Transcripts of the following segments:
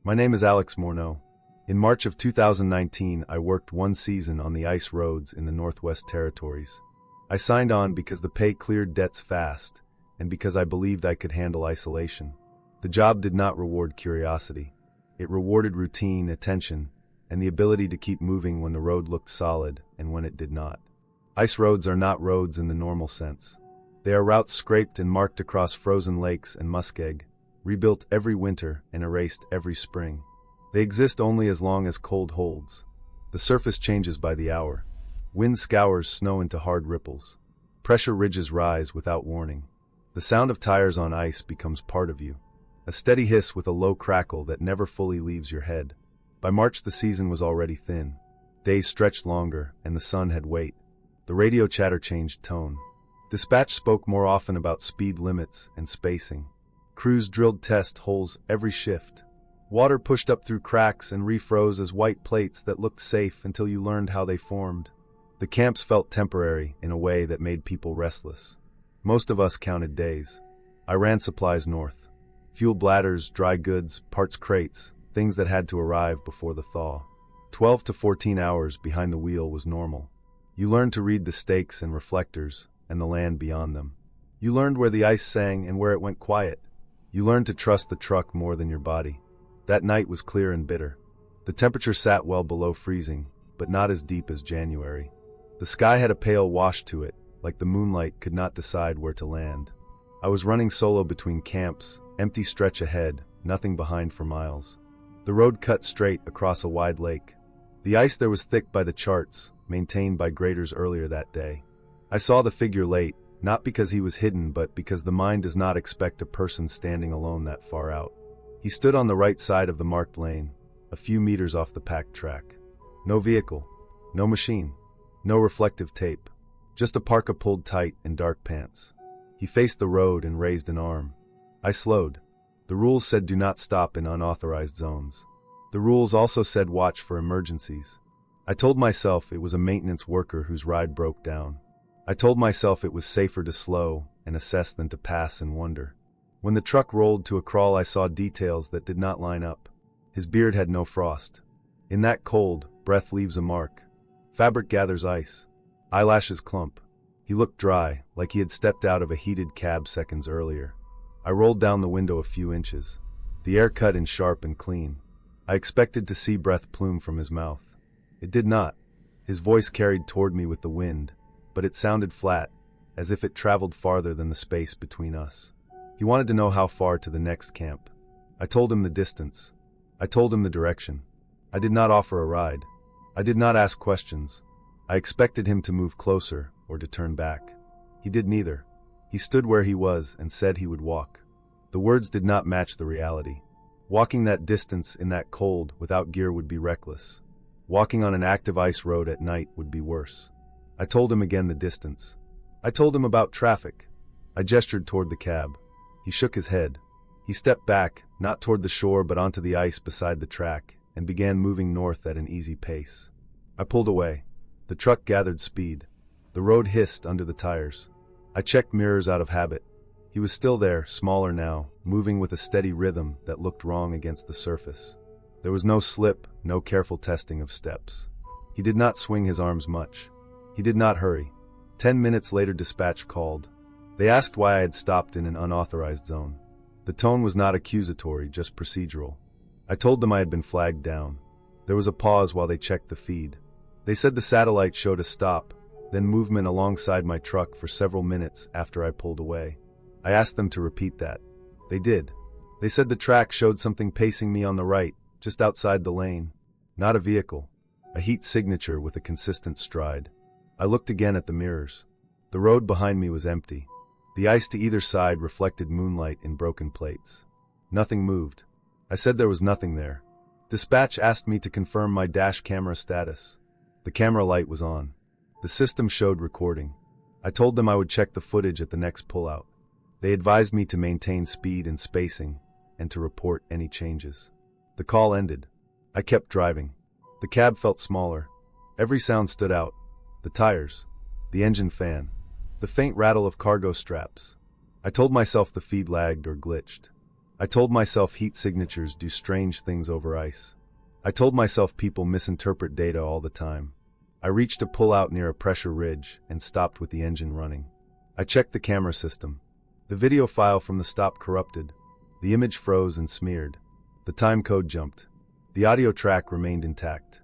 My name is Alex Morneau. In March of 2019, I worked one season on the ice roads in the Northwest Territories. I signed on because the pay cleared debts fast, and because I believed I could handle isolation. The job did not reward curiosity. It rewarded routine, attention, and the ability to keep moving when the road looked solid and when it did not. Ice roads are not roads in the normal sense. They are routes scraped and marked across frozen lakes and muskeg, rebuilt every winter and erased every spring. They exist only as long as cold holds. The surface changes by the hour. Wind scours snow into hard ripples. Pressure ridges rise without warning. The sound of tires on ice becomes part of you. A steady hiss with a low crackle that never fully leaves your head. By March the season was already thin. Days stretched longer, and the sun had weight. The radio chatter changed tone. Dispatch spoke more often about speed limits and spacing. Crews drilled test holes every shift. Water pushed up through cracks and refroze as white plates that looked safe until you learned how they formed. The camps felt temporary in a way that made people restless. Most of us counted days. I ran supplies north. Fuel bladders, dry goods, parts crates, things that had to arrive before the thaw. 12 to 14 hours behind the wheel was normal. You learned to read the stakes and reflectors, and the land beyond them. You learned where the ice sang and where it went quiet. You learned to trust the truck more than your body. That night was clear and bitter. The temperature sat well below freezing, but not as deep as January. The sky had a pale wash to it, like the moonlight could not decide where to land. I was running solo between camps, empty stretch ahead, nothing behind for miles. The road cut straight across a wide lake. The ice there was thick by the charts, maintained by graders earlier that day. I saw the figure late, not because he was hidden but because the mind does not expect a person standing alone that far out. He stood on the right side of the marked lane, a few meters off the packed track. No vehicle, no machine, no reflective tape, just a parka pulled tight in dark pants. He faced the road and raised an arm. I slowed. The rules said do not stop in unauthorized zones. The rules also said watch for emergencies. I told myself it was a maintenance worker whose ride broke down. I told myself it was safer to slow and assess than to pass and wonder. When the truck rolled to a crawl, I saw details that did not line up. His beard had no frost. In that cold, breath leaves a mark. Fabric gathers ice. Eyelashes clump. He looked dry, like he had stepped out of a heated cab seconds earlier. I rolled down the window a few inches. The air cut in sharp and clean. I expected to see breath plume from his mouth. It did not. His voice carried toward me with the wind, but it sounded flat, as if it traveled farther than the space between us. He wanted to know how far to the next camp. I told him the distance. I told him the direction. I did not offer a ride. I did not ask questions. I expected him to move closer or to turn back. He did neither. He stood where he was and said he would walk. The words did not match the reality. Walking that distance in that cold without gear would be reckless. Walking on an active ice road at night would be worse. I told him again the distance. I told him about traffic. I gestured toward the cab. He shook his head. He stepped back, not toward the shore but onto the ice beside the track, and began moving north at an easy pace. I pulled away. The truck gathered speed. The road hissed under the tires. I checked mirrors out of habit. He was still there, smaller now, moving with a steady rhythm that looked wrong against the surface. There was no slip, no careful testing of steps. He did not swing his arms much. He did not hurry. 10 minutes later, dispatch called. They asked why I had stopped in an unauthorized zone. The tone was not accusatory, just procedural. I told them I had been flagged down. There was a pause while they checked the feed. They said the satellite showed a stop, then movement alongside my truck for several minutes after I pulled away. I asked them to repeat that. They did. They said the track showed something pacing me on the right, just outside the lane. Not a vehicle. A heat signature with a consistent stride. I looked again at the mirrors. The road behind me was empty. The ice to either side reflected moonlight in broken plates. Nothing moved. I said there was nothing there. Dispatch asked me to confirm my dash camera status. The camera light was on. The system showed recording. I told them I would check the footage at the next pullout. They advised me to maintain speed and spacing, and to report any changes. The call ended. I kept driving. The cab felt smaller. Every sound stood out. The tires. The engine fan. The faint rattle of cargo straps. I told myself the feed lagged or glitched. I told myself heat signatures do strange things over ice. I told myself people misinterpret data all the time. I reached to pull out near a pressure ridge and stopped with the engine running. I checked the camera system. The video file from the stop corrupted. The image froze and smeared. The time code jumped. The audio track remained intact.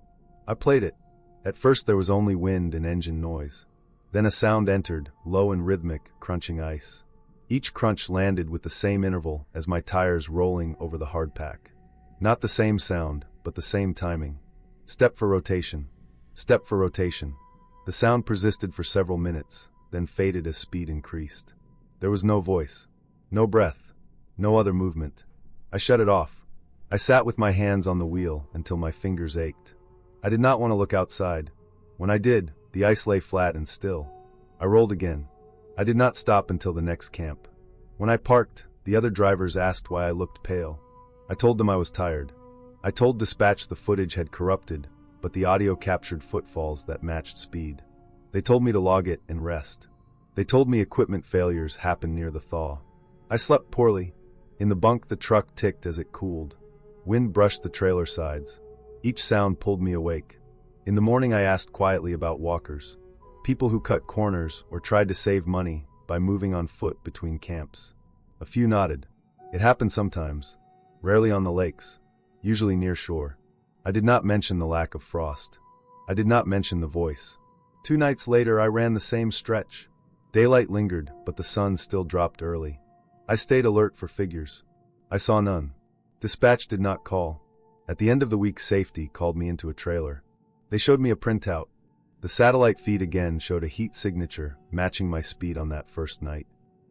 I played it. At first there was only wind and engine noise. Then a sound entered, low and rhythmic, crunching ice. Each crunch landed with the same interval as my tires rolling over the hardpack. Not the same sound, but the same timing. Step for rotation. Step for rotation. The sound persisted for several minutes, then faded as speed increased. There was no voice, no breath, no other movement. I shut it off. I sat with my hands on the wheel until my fingers ached. I did not want to look outside. When I did, the ice lay flat and still. I rolled again. I did not stop until the next camp. When I parked, the other drivers asked why I looked pale. I told them I was tired. I told dispatch the footage had corrupted, but the audio captured footfalls that matched speed. They told me to log it and rest. They told me equipment failures happen near the thaw. I slept poorly. In the bunk the truck ticked as it cooled. Wind brushed the trailer sides. Each sound pulled me awake. In the morning I asked quietly about walkers. People who cut corners or tried to save money by moving on foot between camps. A few nodded. It happened sometimes. Rarely on the lakes. Usually near shore. I did not mention the lack of frost. I did not mention the voice. 2 nights later I ran the same stretch. Daylight lingered, but the sun still dropped early. I stayed alert for figures. I saw none. Dispatch did not call. At the end of the week safety called me into a trailer. They showed me a printout. The satellite feed again showed a heat signature matching my speed on that first night.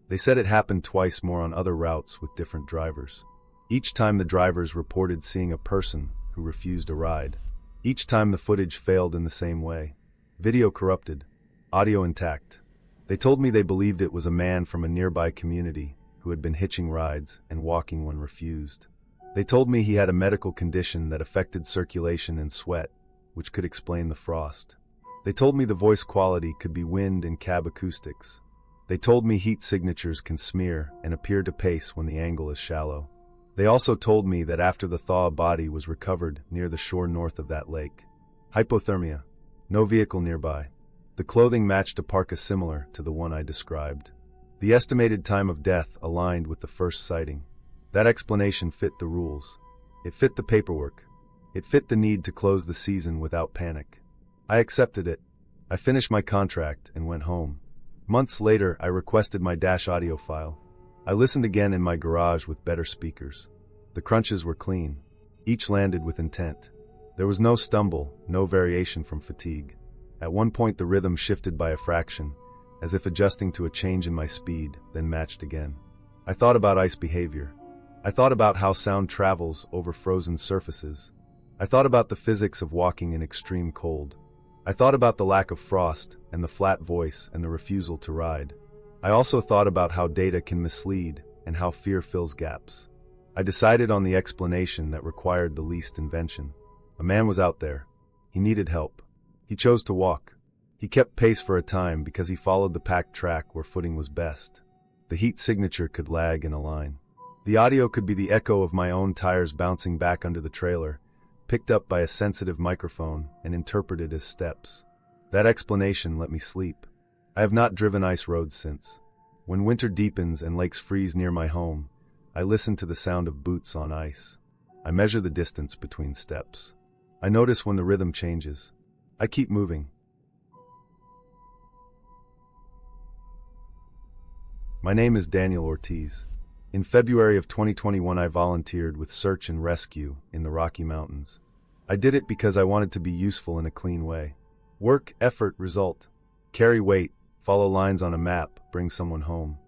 They said it happened twice more on other routes with different drivers. Each time the drivers reported seeing a person who refused a ride. Each time the footage failed in the same way. Video corrupted. Audio intact. They told me they believed it was a man from a nearby community who had been hitching rides and walking when refused. They told me he had a medical condition that affected circulation and sweat, which could explain the frost. They told me the voice quality could be wind and cab acoustics. They told me heat signatures can smear and appear to pace when the angle is shallow. They also told me that after the thaw a body was recovered near the shore north of that lake. Hypothermia. No vehicle nearby. The clothing matched a parka similar to the one I described. The estimated time of death aligned with the first sighting. That explanation fit the rules. It fit the paperwork. It fit the need to close the season without panic. I accepted it. I finished my contract and went home. Months later, I requested my dash audio file. I listened again in my garage with better speakers. The crunches were clean. Each landed with intent. There was no stumble, no variation from fatigue. At one point the rhythm shifted by a fraction, as if adjusting to a change in my speed, then matched again. I thought about ice behavior. I thought about how sound travels over frozen surfaces. I thought about the physics of walking in extreme cold. I thought about the lack of frost and the flat voice and the refusal to ride. I also thought about how data can mislead and how fear fills gaps. I decided on the explanation that required the least invention. A man was out there. He needed help. He chose to walk. He kept pace for a time because he followed the packed track where footing was best. The heat signature could lag in a line. The audio could be the echo of my own tires bouncing back under the trailer, picked up by a sensitive microphone and interpreted as steps. That explanation let me sleep. I have not driven ice roads since. When winter deepens and lakes freeze near my home, I listen to the sound of boots on ice. I measure the distance between steps. I notice when the rhythm changes. I keep moving. My name is Daniel Ortiz. In February of 2021, I volunteered with Search and Rescue in the Rocky Mountains. I did it because I wanted to be useful in a clean way. Work, effort, result. Carry weight, follow lines on a map, bring someone home.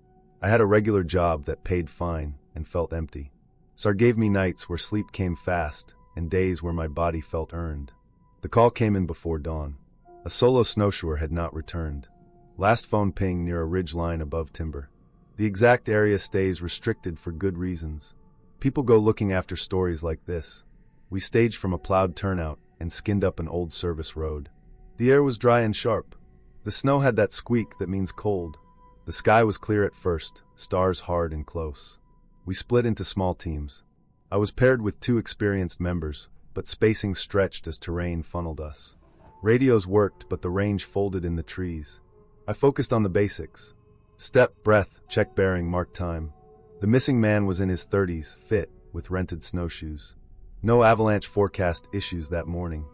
I had a regular job that paid fine and felt empty. SAR gave me nights where sleep came fast and days where my body felt earned. The call came in before dawn. A solo snowshoer had not returned. Last phone ping near a ridge line above timber. The exact area stays restricted for good reasons. People go looking after stories like this. We staged from a plowed turnout and skinned up an old service road. The air was dry and sharp. The snow had that squeak that means cold. The sky was clear at first, stars hard and close. We split into small teams. I was paired with two experienced members, but spacing stretched as terrain funneled us. Radios worked, but the range folded in the trees. I focused on the basics. Step, breath, check bearing, mark time. The missing man was in his 30s, fit, with rented snowshoes. No avalanche forecast issues that morning.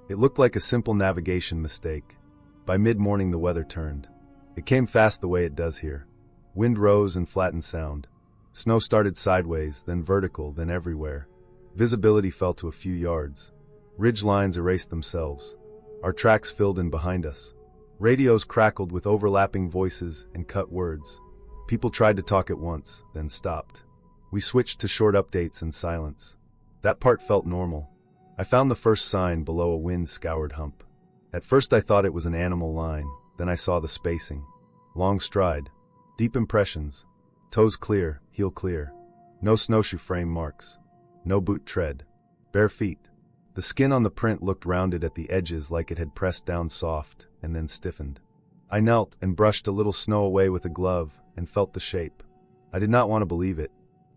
It looked like a simple navigation mistake. By mid-morning the weather turned. It came fast the way it does here. Wind rose and flattened sound. Snow started sideways, then vertical, then everywhere. Visibility fell to a few yards. Ridge lines erased themselves. Our tracks filled in behind us. Radios crackled with overlapping voices and cut words. People tried to talk at once, then stopped. We switched to short updates and silence. That part felt normal. I found the first sign below a wind-scoured hump. At first I thought it was an animal line, then I saw the spacing. Long stride. Deep impressions. Toes clear, heel clear. No snowshoe frame marks. No boot tread. Bare feet. The skin on the print looked rounded at the edges like it had pressed down soft and then stiffened. I knelt and brushed a little snow away with a glove and felt the shape. I did not want to believe it.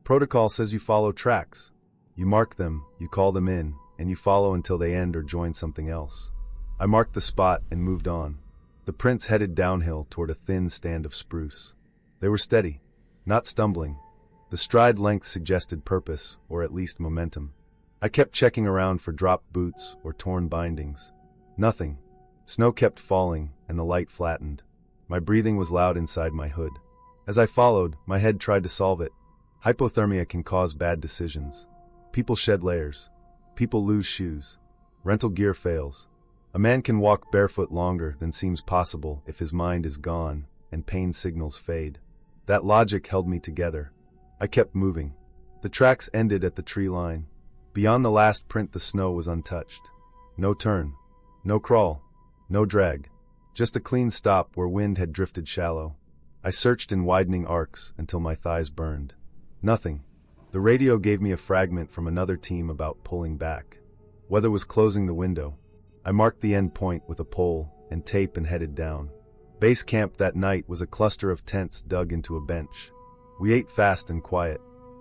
Protocol says you follow tracks. You mark them, you call them in, and you follow until they end or join something else. I marked the spot and moved on. The prints headed downhill toward a thin stand of spruce. They were steady, not stumbling. The stride length suggested purpose, or at least momentum. I kept checking around for dropped boots or torn bindings. Nothing. Snow kept falling, and the light flattened. My breathing was loud inside my hood. As I followed, my head tried to solve it. Hypothermia can cause bad decisions. People shed layers. People lose shoes. Rental gear fails. A man can walk barefoot longer than seems possible if his mind is gone and pain signals fade. That logic held me together. I kept moving. The tracks ended at the tree line. Beyond the last print the snow was untouched. No turn. No crawl. No drag. Just a clean stop where wind had drifted shallow. I searched in widening arcs until my thighs burned. Nothing. The radio gave me a fragment from another team about pulling back. Weather was closing the window. I marked the end point with a pole and tape and headed down. Base camp that night was a cluster of tents dug into a bench. We ate fast and quiet.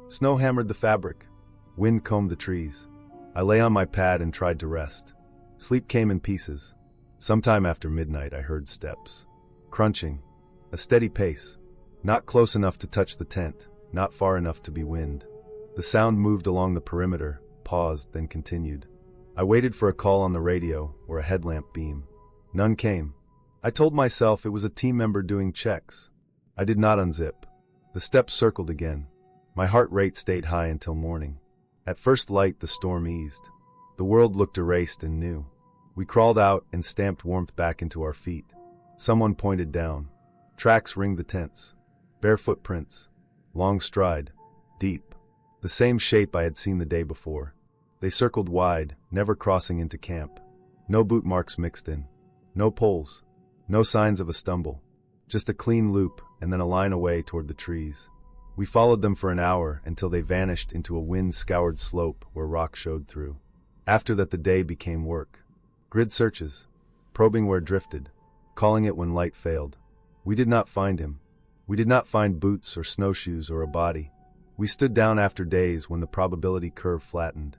Snow hammered the fabric. Wind combed the trees. I lay on my pad and tried to rest. Sleep came in pieces. Sometime after midnight I heard steps. Crunching. A steady pace. Not close enough to touch the tent, not far enough to be wind. The sound moved along the perimeter, paused, then continued. I waited for a call on the radio or a headlamp beam. None came. I told myself it was a team member doing checks. I did not unzip. The steps circled again. My heart rate stayed high until morning. At first light the storm eased. The world looked erased and new. We crawled out and stamped warmth back into our feet. Someone pointed down. Tracks ringed the tents. Bare footprints. Long stride. Deep. The same shape I had seen the day before. They circled wide, never crossing into camp. No boot marks mixed in. No poles. No signs of a stumble. Just a clean loop and then a line away toward the trees. We followed them for an hour until they vanished into a wind-scoured slope where rock showed through. After that the day became work. Grid searches. Probing where drifted. Calling it when light failed. We did not find him. We did not find boots or snowshoes or a body. We stood down after days when the probability curve flattened.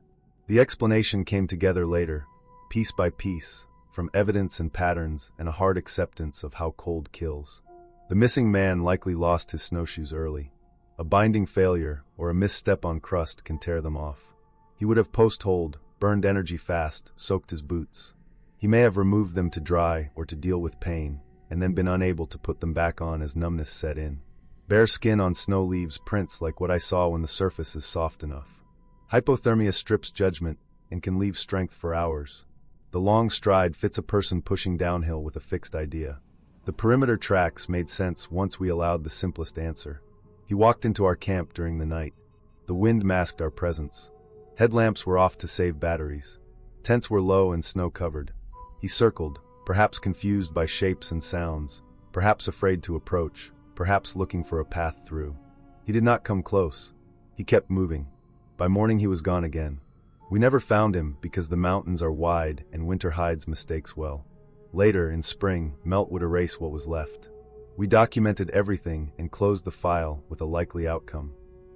The explanation came together later, piece by piece, from evidence and patterns and a hard acceptance of how cold kills. The missing man likely lost his snowshoes early. A binding failure or a misstep on crust can tear them off. He would have post-holed, burned energy fast, soaked his boots. He may have removed them to dry or to deal with pain, and then been unable to put them back on as numbness set in. Bare skin on snow leaves prints like what I saw when the surface is soft enough. Hypothermia strips judgment and can leave strength for hours. The long stride fits a person pushing downhill with a fixed idea. The perimeter tracks made sense once we allowed the simplest answer. He walked into our camp during the night. The wind masked our presence. Headlamps were off to save batteries. Tents were low and snow-covered. He circled, perhaps confused by shapes and sounds, perhaps afraid to approach, perhaps looking for a path through. He did not come close. He kept moving. By morning he was gone again. We never found him because the mountains are wide and winter hides mistakes well. Later, in spring, melt would erase what was left. We documented everything and closed the file with a likely outcome.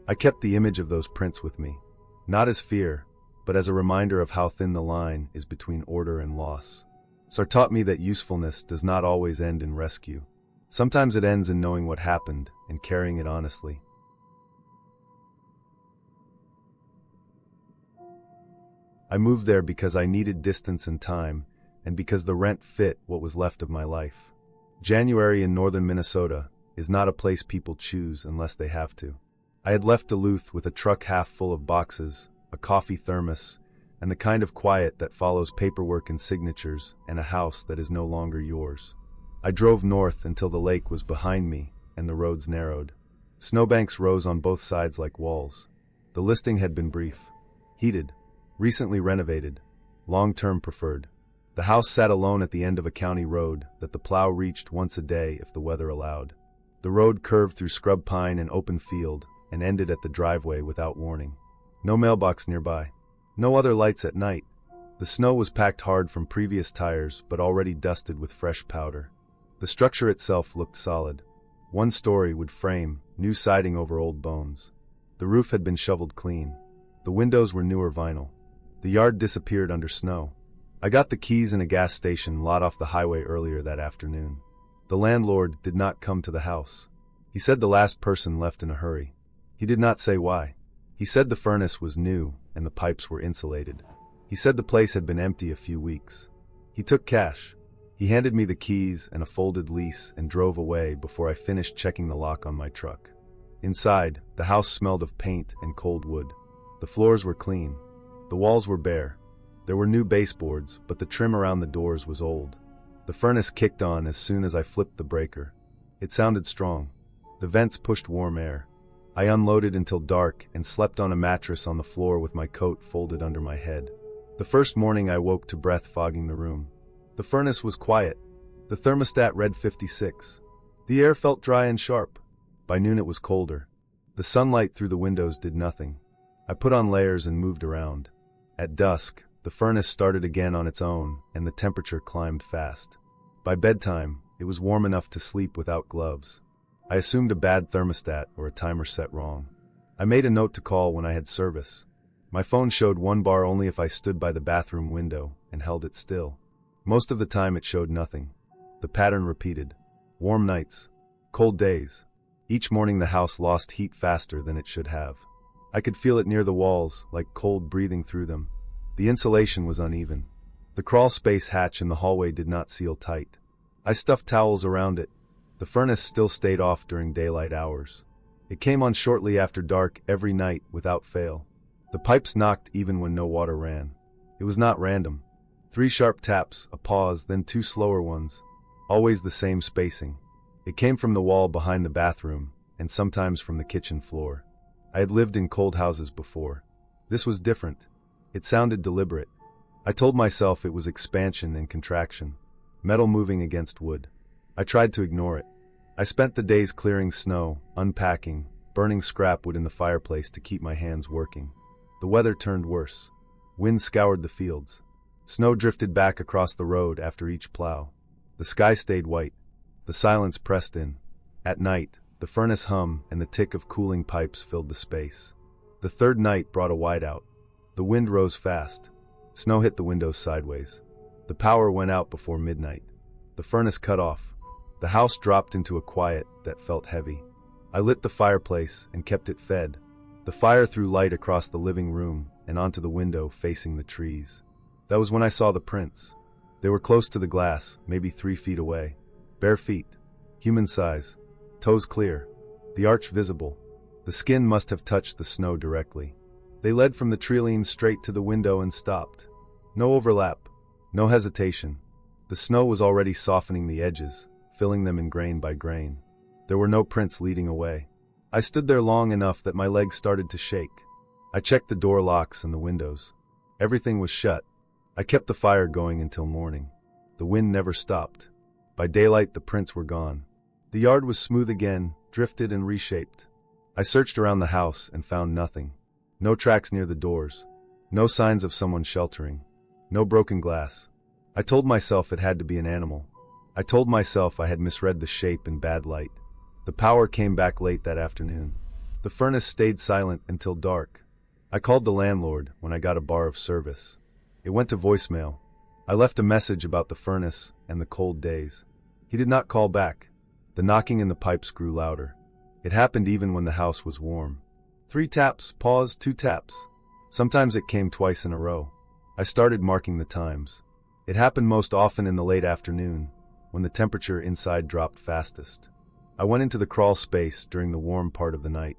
I kept the image of those prints with me, not as fear, but as a reminder of how thin the line is between order and loss. SAR taught me that usefulness does not always end in rescue. Sometimes it ends in knowing what happened and carrying it honestly. I moved there because I needed distance and time, and because the rent fit what was left of my life. January in northern Minnesota is not a place people choose unless they have to. I had left Duluth with a truck half full of boxes, a coffee thermos, and the kind of quiet that follows paperwork and signatures, and a house that is no longer yours. I drove north until the lake was behind me and the roads narrowed. Snowbanks rose on both sides like walls. The listing had been brief. Heated, recently renovated, long-term preferred. The house sat alone at the end of a county road that the plow reached once a day if the weather allowed. The road curved through scrub pine and open field and ended at the driveway without warning. No mailbox nearby. No other lights at night. The snow was packed hard from previous tires but already dusted with fresh powder. The structure itself looked solid. One story wood frame, new siding over old bones. The roof had been shoveled clean. The windows were newer vinyl. The yard disappeared under snow. I got the keys in a gas station lot off the highway earlier that afternoon. The landlord did not come to the house. He said the last person left in a hurry. He did not say why. He said the furnace was new and the pipes were insulated. He said the place had been empty a few weeks. He took cash. He handed me the keys and a folded lease and drove away before I finished checking the lock on my truck. Inside, the house smelled of paint and cold wood. The floors were clean. The walls were bare. There were new baseboards, but the trim around the doors was old. The furnace kicked on as soon as I flipped the breaker. It sounded strong. The vents pushed warm air. I unloaded until dark and slept on a mattress on the floor with my coat folded under my head. The first morning I woke to breath fogging the room. The furnace was quiet. The thermostat read 56. The air felt dry and sharp. By noon it was colder. The sunlight through the windows did nothing. I put on layers and moved around. At dusk, the furnace started again on its own, and the temperature climbed fast. By bedtime, it was warm enough to sleep without gloves. I assumed a bad thermostat or a timer set wrong. I made a note to call when I had service. My phone showed 1 bar only if I stood by the bathroom window and held it still. Most of the time it showed nothing. The pattern repeated. Warm nights, cold days. Each morning the house lost heat faster than it should have. I could feel it near the walls, like cold breathing through them. The insulation was uneven. The crawl space hatch in the hallway did not seal tight. I stuffed towels around it. The furnace still stayed off during daylight hours. It came on shortly after dark every night without fail. The pipes knocked even when no water ran. It was not random. 3 sharp taps, a pause, then 2 slower ones. Always the same spacing. It came from the wall behind the bathroom, and sometimes from the kitchen floor. I had lived in cold houses before. This was different. It sounded deliberate. I told myself it was expansion and contraction, metal moving against wood. I tried to ignore it. I spent the days clearing snow, unpacking, burning scrap wood in the fireplace to keep my hands working. The weather turned worse. Wind scoured the fields. Snow drifted back across the road after each plow. The sky stayed white. The silence pressed in. At night, the furnace hum and the tick of cooling pipes filled the space. The third night brought a whiteout. The wind rose fast. Snow hit the windows sideways. The power went out before midnight. The furnace cut off. The house dropped into a quiet that felt heavy. I lit the fireplace and kept it fed. The fire threw light across the living room and onto the window facing the trees. That was when I saw the prints. They were close to the glass, maybe 3 feet away. Bare feet, human size, toes clear, the arch visible. The skin must have touched the snow directly. They led from the treeline straight to the window and stopped. No overlap, no hesitation. The snow was already softening the edges, filling them in grain by grain. There were no prints leading away. I stood there long enough that my legs started to shake. I checked the door locks and the windows. Everything was shut. I kept the fire going until morning. The wind never stopped. By daylight, the prints were gone. The yard was smooth again, drifted and reshaped. I searched around the house and found nothing. No tracks near the doors. No signs of someone sheltering. No broken glass. I told myself it had to be an animal. I told myself I had misread the shape in bad light. The power came back late that afternoon. The furnace stayed silent until dark. I called the landlord when I got a bar of service. It went to voicemail. I left a message about the furnace and the cold days. He did not call back. The knocking in the pipes grew louder. It happened even when the house was warm. 3 taps, pause, 2 taps. Sometimes it came twice in a row. I started marking the times. It happened most often in the late afternoon, when the temperature inside dropped fastest. I went into the crawl space during the warm part of the night.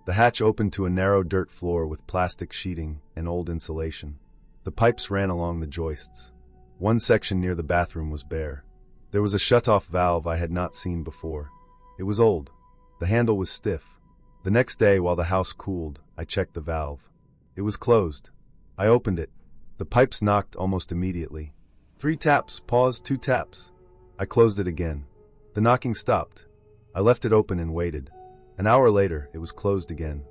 The hatch opened to a narrow dirt floor with plastic sheeting and old insulation. The pipes ran along the joists. One section near the bathroom was bare. There was a shut-off valve I had not seen before. It was old. The handle was stiff. The next day, while the house cooled, I checked the valve. It was closed. I opened it. The pipes knocked almost immediately. 3 taps, pause, 2 taps. I closed it again. The knocking stopped. I left it open and waited. An hour later, it was closed again.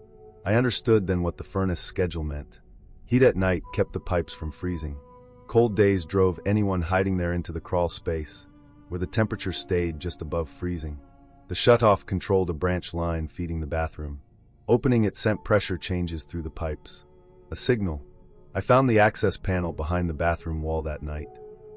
I understood then what the furnace schedule meant. Heat at night kept the pipes from freezing. Cold days drove anyone hiding there into the crawl space, where the temperature stayed just above freezing. The shutoff controlled a branch line feeding the bathroom. Opening it sent pressure changes through the pipes. A signal. I found the access panel behind the bathroom wall that night.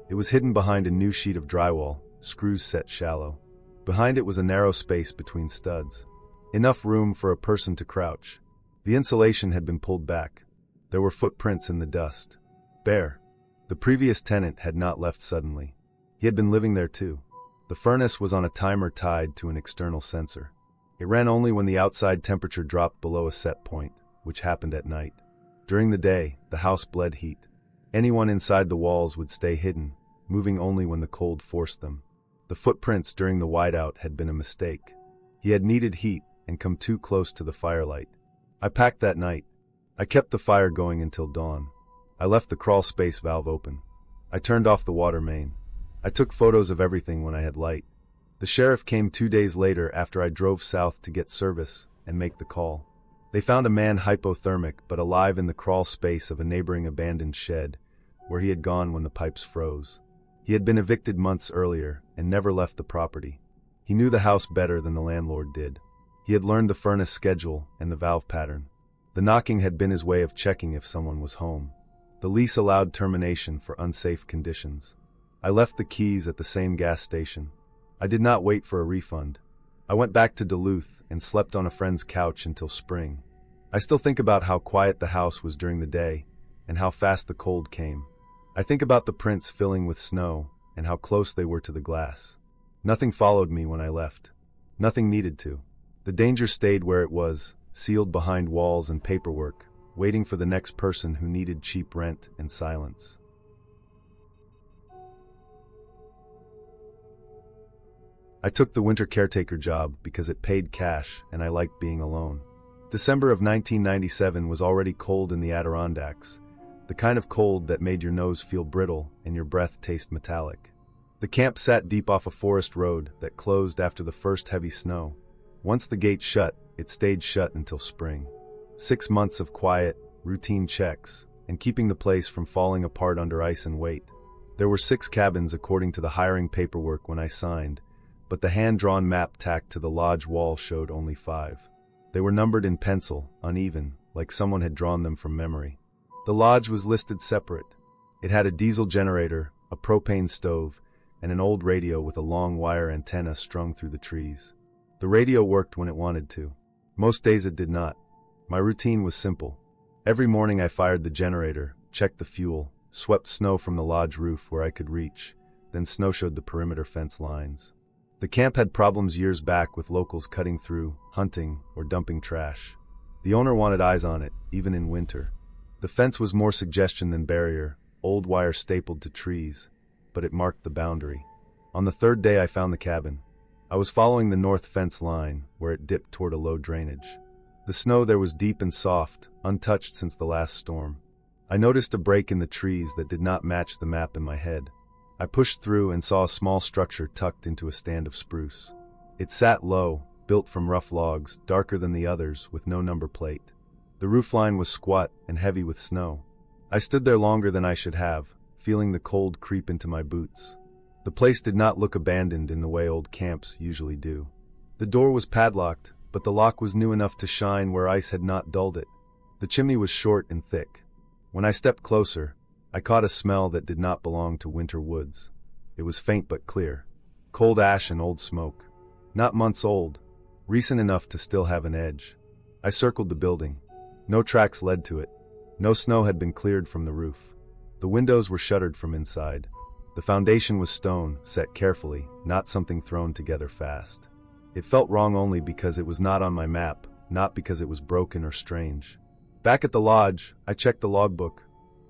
It was hidden behind a new sheet of drywall, screws set shallow. Behind it was a narrow space between studs. Enough room for a person to crouch. The insulation had been pulled back. There were footprints in the dust. Bare. The previous tenant had not left suddenly. He had been living there too. The furnace was on a timer tied to an external sensor. It ran only when the outside temperature dropped below a set point, which happened at night. During the day, the house bled heat. Anyone inside the walls would stay hidden, moving only when the cold forced them. The footprints during the whiteout had been a mistake. He had needed heat and come too close to the firelight. I packed that night. I kept the fire going until dawn. I left the crawl space valve open. I turned off the water main. I took photos of everything when I had light. The sheriff came 2 days later after I drove south to get service and make the call. They found a man hypothermic but alive in the crawl space of a neighboring abandoned shed, where he had gone when the pipes froze. He had been evicted months earlier and never left the property. He knew the house better than the landlord did. He had learned the furnace schedule and the valve pattern. The knocking had been his way of checking if someone was home. The lease allowed termination for unsafe conditions. I left the keys at the same gas station. I did not wait for a refund. I went back to Duluth and slept on a friend's couch until spring. I still think about how quiet the house was during the day and how fast the cold came. I think about the prints filling with snow and how close they were to the glass. Nothing followed me when I left. Nothing needed to. The danger stayed where it was, sealed behind walls and paperwork, waiting for the next person who needed cheap rent and silence. I took the winter caretaker job because it paid cash and I liked being alone. December of 1997 was already cold in the Adirondacks, the kind of cold that made your nose feel brittle and your breath taste metallic. The camp sat deep off a forest road that closed after the first heavy snow. Once the gate shut, it stayed shut until spring. 6 months of quiet, routine checks, and keeping the place from falling apart under ice and weight. There were 6 cabins according to the hiring paperwork when I signed, but the hand-drawn map tacked to the lodge wall showed only 5. They were numbered in pencil, uneven, like someone had drawn them from memory. The lodge was listed separate. It had a diesel generator, a propane stove, and an old radio with a long wire antenna strung through the trees. The radio worked when it wanted to. Most days it did not. My routine was simple. Every morning I fired the generator, checked the fuel, swept snow from the lodge roof where I could reach, then snowshoed the perimeter fence lines. The camp had problems years back with locals cutting through, hunting, or dumping trash. The owner wanted eyes on it, even in winter. The fence was more suggestion than barrier, old wire stapled to trees, but it marked the boundary. On the 3rd day I found the cabin. I was following the north fence line, where it dipped toward a low drainage. The snow there was deep and soft, untouched since the last storm. I noticed a break in the trees that did not match the map in my head. I pushed through and saw a small structure tucked into a stand of spruce. It sat low, built from rough logs, darker than the others, with no number plate. The roofline was squat and heavy with snow. I stood there longer than I should have, feeling the cold creep into my boots. The place did not look abandoned in the way old camps usually do. The door was padlocked, but the lock was new enough to shine where ice had not dulled it. The chimney was short and thick. When I stepped closer, I caught a smell that did not belong to winter woods. It was faint but clear. Cold ash and old smoke. Not months old, recent enough to still have an edge. I circled the building. No tracks led to it. No snow had been cleared from the roof. The windows were shuttered from inside. The foundation was stone, set carefully, not something thrown together fast. It felt wrong only because it was not on my map, not because it was broken or strange. Back at the lodge, I checked the logbook.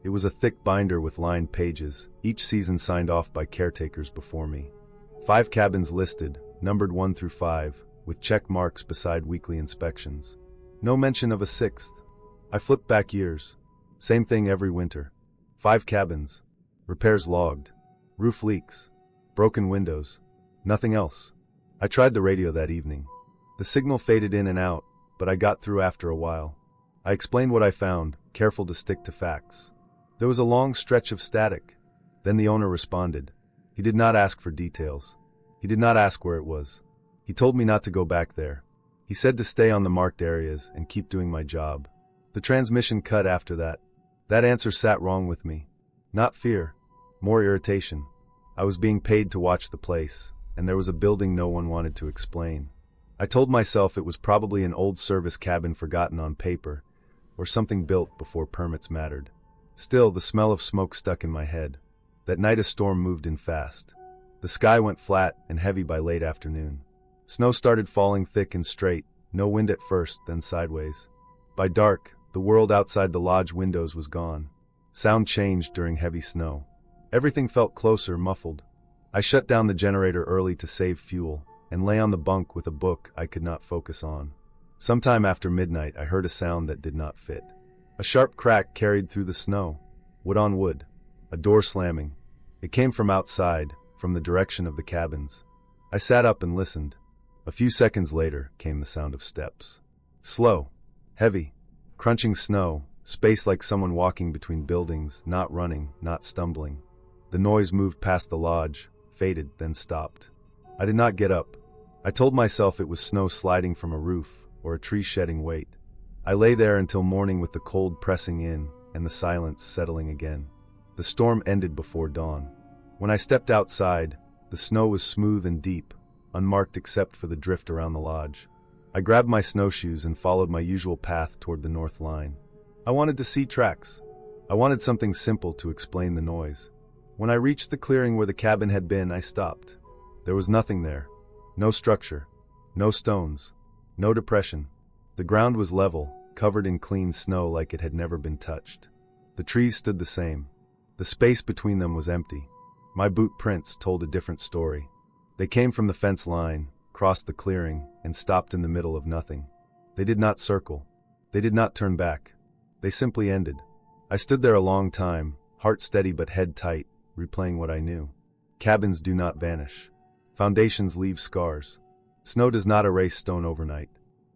It was a thick binder with lined pages, each season signed off by caretakers before me. 5 cabins listed, numbered 1 through 5, with check marks beside weekly inspections. No mention of a 6th. I flipped back years. Same thing every winter. 5 cabins. Repairs logged. Roof leaks. Broken windows. Nothing else. I tried the radio that evening. The signal faded in and out, but I got through after a while. I explained what I found, careful to stick to facts. There was a long stretch of static. Then the owner responded. He did not ask for details. He did not ask where it was. He told me not to go back there. He said to stay on the marked areas and keep doing my job. The transmission cut after that. That answer sat wrong with me. Not fear. More irritation. I was being paid to watch the place, and there was a building no one wanted to explain. I told myself it was probably an old service cabin forgotten on paper, or something built before permits mattered. Still, the smell of smoke stuck in my head. That night a storm moved in fast. The sky went flat and heavy by late afternoon. Snow started falling thick and straight, no wind at first, then sideways. By dark, the world outside the lodge windows was gone. Sound changed during heavy snow. Everything felt closer, muffled. I shut down the generator early to save fuel, and lay on the bunk with a book I could not focus on. Sometime after midnight I heard a sound that did not fit. A sharp crack carried through the snow. Wood on wood. A door slamming. It came from outside, from the direction of the cabins. I sat up and listened. A few seconds later came the sound of steps. Slow. Heavy. Crunching snow, space like someone walking between buildings, not running, not stumbling. The noise moved past the lodge, faded, then stopped. I did not get up. I told myself it was snow sliding from a roof, or a tree shedding weight. I lay there until morning with the cold pressing in, and the silence settling again. The storm ended before dawn. When I stepped outside, the snow was smooth and deep, unmarked except for the drift around the lodge. I grabbed my snowshoes and followed my usual path toward the north line. I wanted to see tracks. I wanted something simple to explain the noise. When I reached the clearing where the cabin had been, I stopped. There was nothing there. No structure. No stones. No depression. The ground was level, covered in clean snow like it had never been touched. The trees stood the same. The space between them was empty. My boot prints told a different story. They came from the fence line, crossed the clearing, and stopped in the middle of nothing. They did not circle. They did not turn back. They simply ended. I stood there a long time, heart steady but head tight, replaying what I knew. Cabins do not vanish. Foundations leave scars. Snow does not erase stone overnight.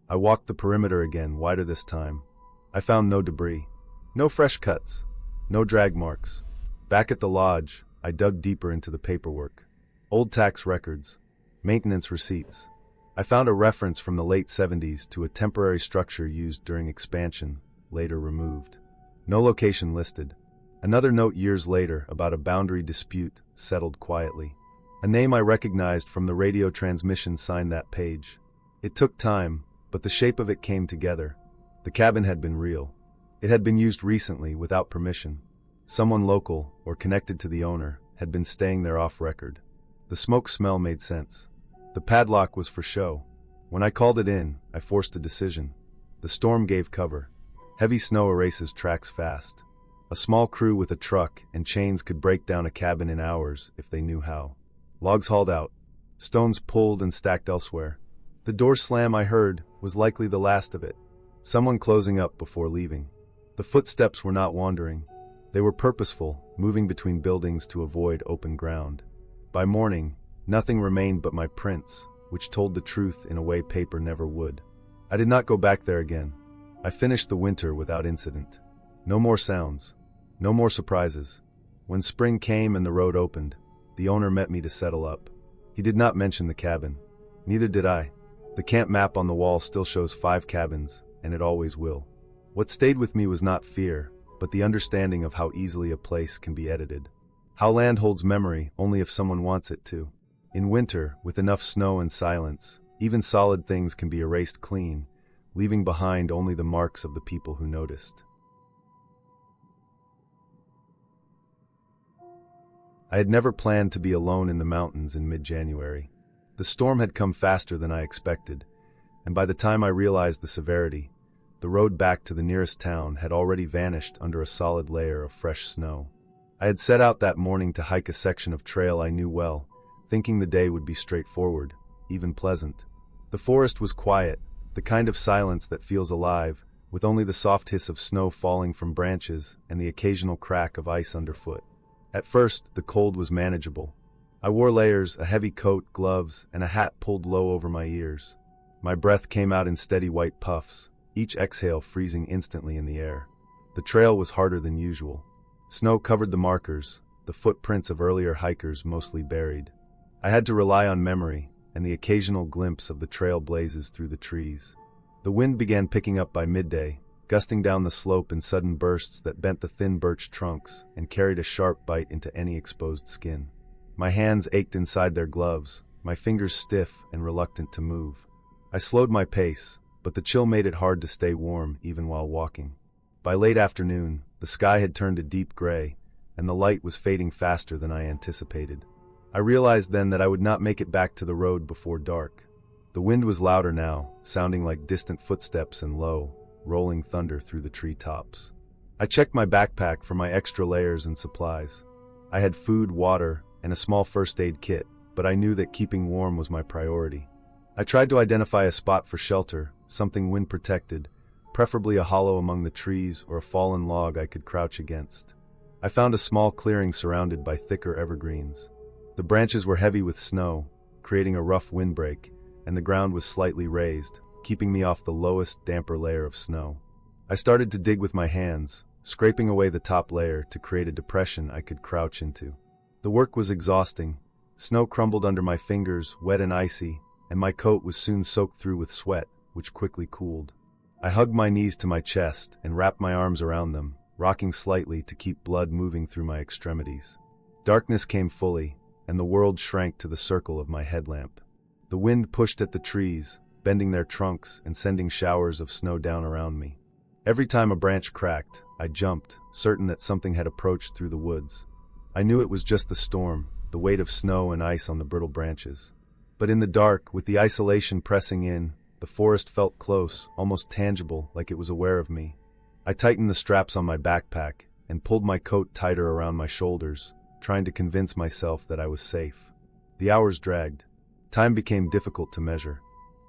I walked the perimeter again, wider this time. I found no debris. No fresh cuts. No drag marks. Back at the lodge, I dug deeper into the paperwork. Old tax records. Maintenance receipts. I found a reference from the late 70s to a temporary structure used during expansion, later removed. No location listed. Another note years later about a boundary dispute settled quietly. A name I recognized from the radio transmission signed that page. It took time, but the shape of it came together. The cabin had been real. It had been used recently without permission. Someone local, or connected to the owner, had been staying there off record. The smoke smell made sense. The padlock was for show. When I called it in, I forced a decision. The storm gave cover. Heavy snow erases tracks fast. A small crew with a truck and chains could break down a cabin in hours if they knew how. Logs hauled out. Stones pulled and stacked elsewhere. The door slam I heard was likely the last of it. Someone closing up before leaving. The footsteps were not wandering. They were purposeful, moving between buildings to avoid open ground. By morning, nothing remained but my prints, which told the truth in a way paper never would. I did not go back there again. I finished the winter without incident. No more sounds. No more surprises. When spring came and the road opened, the owner met me to settle up. He did not mention the cabin. Neither did I. The camp map on the wall still shows 5 cabins, and it always will. What stayed with me was not fear, but the understanding of how easily a place can be edited. How land holds memory only if someone wants it to. In winter, with enough snow and silence, even solid things can be erased clean, leaving behind only the marks of the people who noticed. I had never planned to be alone in the mountains in mid-January. The storm had come faster than I expected, and by the time I realized the severity, the road back to the nearest town had already vanished under a solid layer of fresh snow. I had set out that morning to hike a section of trail I knew well, thinking the day would be straightforward, even pleasant. The forest was quiet, the kind of silence that feels alive, with only the soft hiss of snow falling from branches and the occasional crack of ice underfoot. At first, the cold was manageable. I wore layers, a heavy coat, gloves, and a hat pulled low over my ears. My breath came out in steady white puffs, each exhale freezing instantly in the air. The trail was harder than usual. Snow covered the markers, the footprints of earlier hikers mostly buried. I had to rely on memory and the occasional glimpse of the trail blazes through the trees. The wind began picking up by midday, gusting down the slope in sudden bursts that bent the thin birch trunks and carried a sharp bite into any exposed skin. My hands ached inside their gloves, my fingers stiff and reluctant to move. I slowed my pace, but the chill made it hard to stay warm even while walking. By late afternoon, the sky had turned a deep gray, and the light was fading faster than I anticipated. I realized then that I would not make it back to the road before dark. The wind was louder now, sounding like distant footsteps and low, rolling thunder through the treetops. I checked my backpack for my extra layers and supplies. I had food, water, and a small first aid kit, but I knew that keeping warm was my priority. I tried to identify a spot for shelter, something wind protected, preferably a hollow among the trees or a fallen log I could crouch against. I found a small clearing surrounded by thicker evergreens. The branches were heavy with snow, creating a rough windbreak, and the ground was slightly raised, keeping me off the lowest, damper layer of snow. I started to dig with my hands, scraping away the top layer to create a depression I could crouch into. The work was exhausting. Snow crumbled under my fingers, wet and icy, and my coat was soon soaked through with sweat, which quickly cooled. I hugged my knees to my chest and wrapped my arms around them, rocking slightly to keep blood moving through my extremities. Darkness came fully, and the world shrank to the circle of my headlamp. The wind pushed at the trees, bending their trunks and sending showers of snow down around me. Every time a branch cracked, I jumped, certain that something had approached through the woods. I knew it was just the storm, the weight of snow and ice on the brittle branches. But in the dark, with the isolation pressing in, the forest felt close, almost tangible, like it was aware of me. I tightened the straps on my backpack and pulled my coat tighter around my shoulders, trying to convince myself that I was safe. The hours dragged. Time became difficult to measure.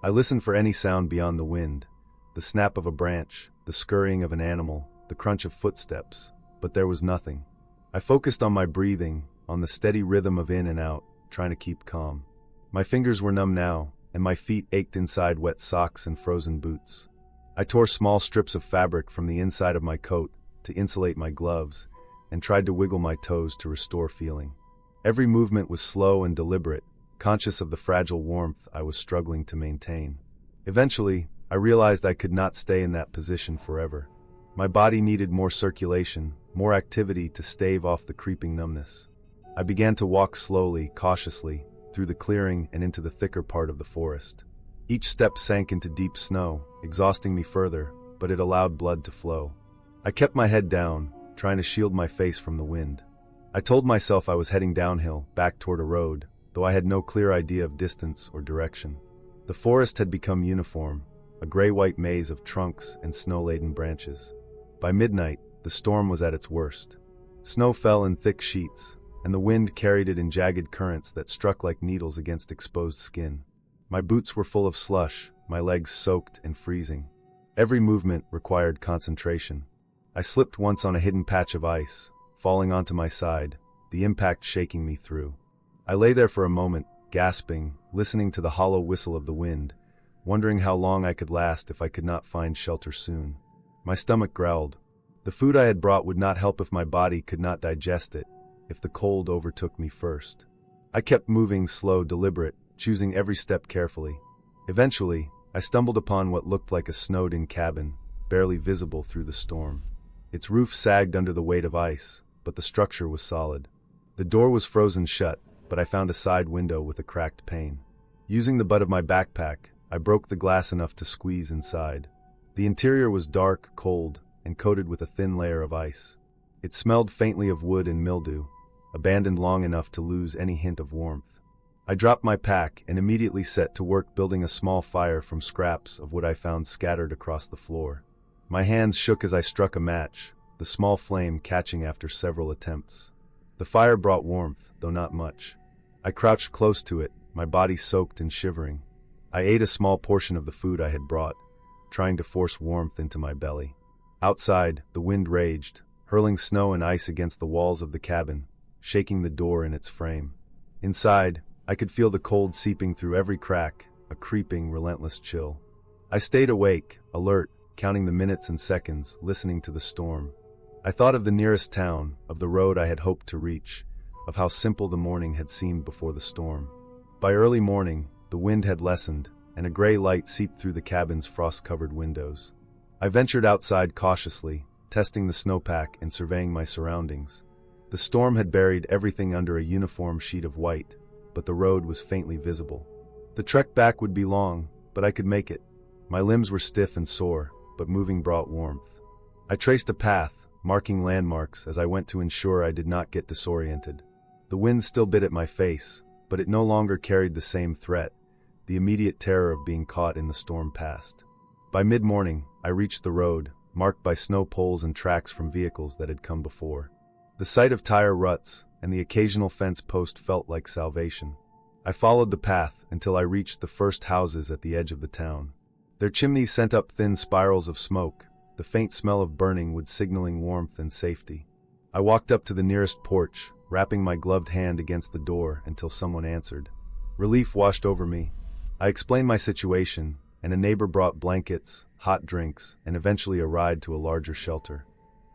I listened for any sound beyond the wind, the snap of a branch, the scurrying of an animal, the crunch of footsteps, but there was nothing. I focused on my breathing, on the steady rhythm of in and out, trying to keep calm. My fingers were numb now, and my feet ached inside wet socks and frozen boots. I tore small strips of fabric from the inside of my coat to insulate my gloves, and tried to wiggle my toes to restore feeling. Every movement was slow and deliberate, conscious of the fragile warmth I was struggling to maintain. Eventually, I realized I could not stay in that position forever. My body needed more circulation, more activity to stave off the creeping numbness. I began to walk slowly, cautiously, through the clearing and into the thicker part of the forest. Each step sank into deep snow, exhausting me further, but it allowed blood to flow. I kept my head down, trying to shield my face from the wind. I told myself I was heading downhill, back toward a road, though I had no clear idea of distance or direction. The forest had become uniform, a gray-white maze of trunks and snow-laden branches. By midnight, the storm was at its worst. Snow fell in thick sheets, and the wind carried it in jagged currents that struck like needles against exposed skin. My boots were full of slush, my legs soaked and freezing. Every movement required concentration. I slipped once on a hidden patch of ice, falling onto my side, the impact shaking me through. I lay there for a moment, gasping, listening to the hollow whistle of the wind, wondering how long I could last if I could not find shelter soon. My stomach growled. The food I had brought would not help if my body could not digest it, if the cold overtook me first. I kept moving slow, deliberate, choosing every step carefully. Eventually, I stumbled upon what looked like a snowed-in cabin, barely visible through the storm. Its roof sagged under the weight of ice, but the structure was solid. The door was frozen shut, but I found a side window with a cracked pane. Using the butt of my backpack, I broke the glass enough to squeeze inside. The interior was dark, cold, and coated with a thin layer of ice. It smelled faintly of wood and mildew, abandoned long enough to lose any hint of warmth. I dropped my pack and immediately set to work building a small fire from scraps of wood I found scattered across the floor. My hands shook as I struck a match, the small flame catching after several attempts. The fire brought warmth, though not much. I crouched close to it, my body soaked and shivering. I ate a small portion of the food I had brought, trying to force warmth into my belly. Outside, the wind raged, hurling snow and ice against the walls of the cabin, shaking the door in its frame. Inside, I could feel the cold seeping through every crack, a creeping, relentless chill. I stayed awake, alert, counting the minutes and seconds, listening to the storm. I thought of the nearest town, of the road I had hoped to reach, of how simple the morning had seemed before the storm. By early morning, the wind had lessened, and a gray light seeped through the cabin's frost-covered windows. I ventured outside cautiously, testing the snowpack and surveying my surroundings. The storm had buried everything under a uniform sheet of white, but the road was faintly visible. The trek back would be long, but I could make it. My limbs were stiff and sore, but moving brought warmth. I traced a path, marking landmarks as I went to ensure I did not get disoriented. The wind still bit at my face, but it no longer carried the same threat. The immediate terror of being caught in the storm passed. By mid-morning, I reached the road, marked by snow poles and tracks from vehicles that had come before. The sight of tire ruts and the occasional fence post felt like salvation. I followed the path until I reached the first houses at the edge of the town. Their chimneys sent up thin spirals of smoke, the faint smell of burning wood signaling warmth and safety. I walked up to the nearest porch, wrapping my gloved hand against the door until someone answered. Relief washed over me. I explained my situation, and a neighbor brought blankets, hot drinks, and eventually a ride to a larger shelter.